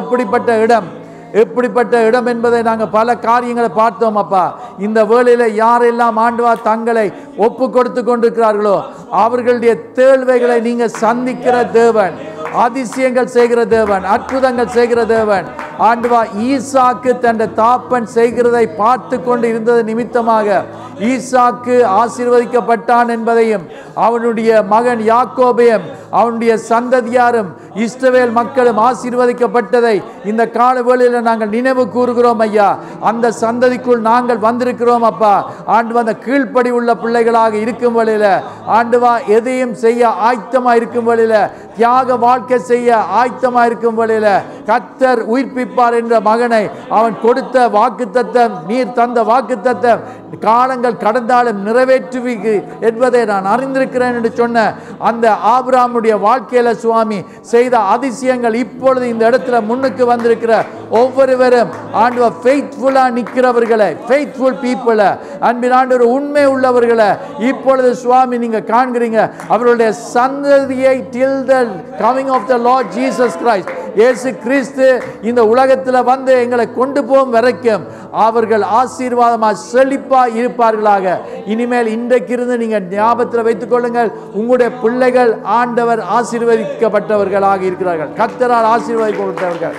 எப்படிப்பட்ட இடம் என்பதை நாங்கள் பல காரியங்களை பார்த்தோம் அப்பா. இந்த வேளையில் யாரெல்லாம் ஆண்டவா தங்களை ஒப்பு கொடுத்து கொண்டிருக்கிறார்களோ அவர்களுடைய தேவைகளை நீங்கள் சந்திக்கிற தேவன், அதிசயங்கள் செய்கிற தேவன், அற்புதங்கள் செய்கிற தேவன். ஆண்டவா, ஈசாக்கு தன் தாப்பன் செய்கிறதை பார்த்து கொண்டு இருந்தது நிமித்தமாக ஈசாக்கு ஆசீர்வதிக்கப்பட்டான் என்பதையும், அவனுடைய மகன் யாக்கோபையும் அவனுடைய சந்ததியாரும் இஸ்ரவேல் மக்களும் ஆசீர்வதிக்கப்பட்டதை இந்த கால வேளையில் நாங்கள் நினைவு கூறுகிறோம் ஐயா. அந்த சந்ததிக்குள் நாங்கள் வந்திருக்கிறோம் அப்பா. ஆண்டவா, அந்த கீழ்ப்படி உள்ள பிள்ளைகளாக இருக்கும் வேளையில், ஆண்டவா எதையும் செய்ய ஆயத்தமா இருக்கும் வேளையில், தியாக வாழ்க்கை செய்ய ஆயத்தமா இருக்கும் வேளையில், கர்த்தர் உயிர்ப்பிப்பார் என்ற மகனை அவன் கொடுத்த வாக்குத்தத்தம், நீர் தந்த வாக்குத்தத்தம் காலங்கள் கடந்தாலும் நிறைவேற்றுவீங்க என்பதை நான் அறிந்திருக்கிறேன் என்று சொன்ன அந்த ஆபிரகாமுடைய வாழ்க்கையில சுவாமி செய்த அதிசயங்கள் இப்பொழுது இந்த இடத்துல முன்னுக்கு வந்திருக்கிற ஒவ்வொருவரும் ஆண்டவர் ஃபெய்த்ஃபுல்லா நிற்கிறவர்களை, ஃபெய்த்ஃபுல் பீப்புளை, அன்பின் ஆண்டவர் உண்மை உள்ளவர்களை இப்பொழுது சுவாமி நீங்க காண்கிறீங்க. அவர்களுடைய சந்ததியை till the coming of the Lord Jesus Christ, இயேசு கிறிஸ்து இந்த உலகத்தில் வந்து எங்களை கொண்டு போகும் வரைக்கும் அவர்கள் ஆசீர்வாதமாக செழிப்பாக இருப்பார்களாக. இனிமேல் இன்றைக்கு இருந்து நீங்கள் ஞாபகத்தில் வைத்துக் கொள்ளுங்கள், உங்களுடைய பிள்ளைகள் ஆண்டவர் ஆசீர்வதிக்கப்பட்டவர்களாக இருக்கிறார்கள், கர்த்தரால் ஆசீர்வதிக்கப்பட்டவர்கள்.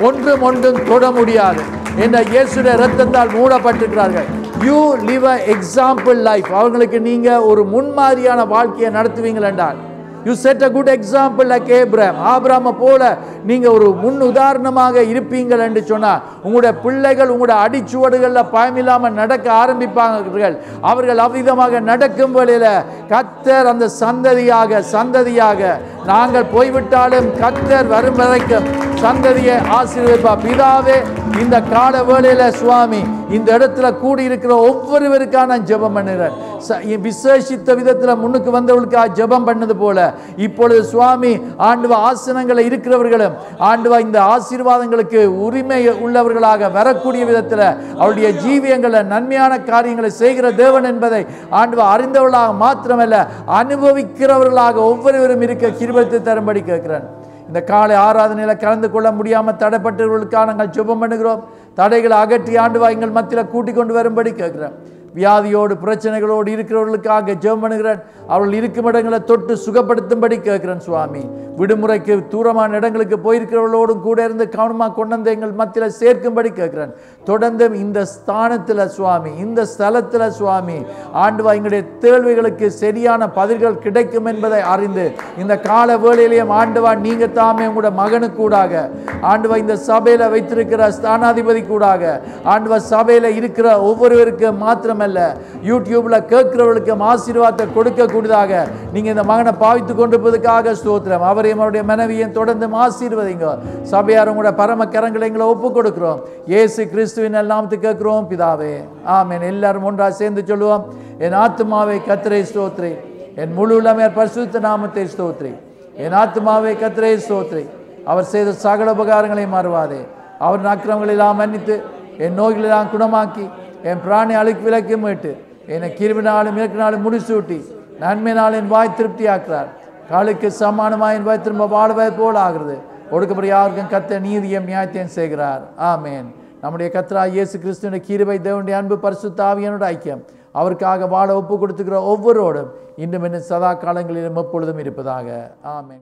ஒன்றும் தொட முடியாது என்ற இயேசுடைய இரத்தத்தால் மூடப்பட்டிருக்கிறார்கள். You live a example life. அவர்களுக்கு நீங்க ஒரு முன்மாதிரியான வாழ்க்கையை நடத்துவீங்கள் என்றால், you set a good example like ஆபிரகாமை போல நீங்க ஒரு முன் உதாரணமாக இருப்பீங்கள் என்று சொன்னால், உங்களுடைய பிள்ளைகள் உங்களுடைய அடிச்சுவடுகளில் பயமில்லாமல் நடக்க ஆரம்பிப்பார்கள். அவர்கள் அவ்விதமாக நடக்கும் வேளையில கர்த்தர் அந்த சந்ததியாக நாங்கள் போய்விட்டாலும் கர்த்தர் வரும் வரைக்கும் சந்ததியை ஆசீர்வதிப்பார். பிதாவே, இந்த கால வேளையில சுவாமி இந்த இடத்துல கூடி இருக்கிற ஒவ்வொருவருக்கான நான் ஜெபம் பண்ணுகிறேன். விசேஷித்த விதத்தில் முன்னுக்கு வந்தவர்களுக்காக ஜெபம் பண்ணது போல இப்பொழுது சுவாமி ஆண்டவ ஆசனங்களை இருக்கிறவர்களும் ஆண்டவா இந்த ஆசீர்வாதங்களுக்கு உரிமை உள்ளவர்களாக வரக்கூடிய விதத்தில் அவருடைய ஜீவியங்களை நன்மையான காரியங்களை செய்கிற தேவன் என்பதை ஆண்டவா அறிந்தவர்களாக மாத்திரமல்ல அனுபவிக்கிறவர்களாக ஒவ்வொருவரும் இருக்க கிருபை தரும்படி கேட்கிறேன். இந்த காலை ஆராதனையில் கலந்து கொள்ள முடியாமல் தடைப்பட்டவர்களுக்காக நாங்கள் ஜெபம் பண்ணுகிறோம். தடைகளை அகற்றி ஆண்டவா எங்கள் மத்தியில் கூட்டிக் கொண்டு வரும்படி கேட்கிறேன். வியாதியோடு பிரச்சனைகளோடு இருக்கிறவர்களுக்காக ஜெபம் பண்ணுகிறேன். அவர்கள் இருக்கும் இடங்களை தொட்டு சுகப்படுத்தும்படி கேட்கிறேன் சுவாமி. விடுமுறைக்கு தூரமான இடங்களுக்கு போயிருக்கிறவர்களோடும் கூட இருந்து கவனமாக கொண்டு வந்து எங்கள் மத்தியில் சேர்க்கும்படி கேட்கிறேன். தொடர்ந்து இந்த ஸ்தானத்தில் சுவாமி, இந்த ஸ்தலத்தில் சுவாமி ஆண்டவா எங்களுடைய தேவைகளுக்கு சரியான பதில்கள் கிடைக்கும் என்பதை அறிந்து இந்த கால வேளையிலேயும் ஆண்டவா நீங்க தாமே உங்களுடைய மகனுக்கூடாக ஆண்டவா இந்த சபையில வைத்திருக்கிற ஸ்தானாதிபதி கூடாக ஆண்டவா சபையில இருக்கிற ஒவ்வொருவருக்கு மாத்திரமல்ல யூடியூப்ல கேட்கிறவர்களுக்கு ஆசீர்வாதத்தை கொடுக்கக்கூடியதாக நீங்க இந்த மகனை பாவித்து கொண்டிருப்பதற்காக ஸ்தோத்திரம். அவரையும் அவருடைய மனைவியையும் தொடர்ந்து ஆசீர்வதிங்க. சபையார் உங்களுடைய பரம கரங்களை எங்களை ஒப்பு கொடுக்கிறோம். இயேசு கிறிஸ்துவின் நாமத்துக்கு கேட்கிறோம் பிதாவே, ஆமென். எல்லாரும் ஒன்றாக சேர்ந்து சொல்லுவோம். என் ஆத்துமாவை கர்த்தரை ஸ்தோத்திரி, என் முழு உள்ளமே பரிசுத்த நாமத்தை ஸ்தோத்திரி. என் ஆத்துமாவை கர்த்தரை ஸ்தோத்திரி, அவர் செய்த சகல உபகாரங்களை மறவாதே. அவர் அக்கிரமங்களெல்லாம் மன்னித்து என் நோய்களெல்லாம் குணமாக்கி என் பிராணி அழுக்கு விலக்கி மீட்டு என்னை கிருபினாலும் இலக்கினாலும் முடிசூட்டி நன்மையினால் என் வாய் திருப்தி ஆக்குறார். காலுக்கு சமானமாக என் வாய் திரும்ப வாழ்வாய் போல் ஆகிறது. ஒடுக்கப்படி யாருக்கும் கர்த்தர் நீதியும் நியாயத்தையும் செய்கிறார். ஆமேன். நம்முடைய கர்த்தராகிய இயேசு கிறிஸ்துவின் கிருபை, தேவனுடைய அன்பு, பரிசுத்த ஆவியானோட ஐக்கியம் அவருக்காக வாழ ஒப்பு கொடுத்துக்கிற ஒவ்வொருவரோடும் இன்றும் இன்னும் சதா காலங்களிலும் எப்பொழுதும் இருப்பதாக. ஆமேன்.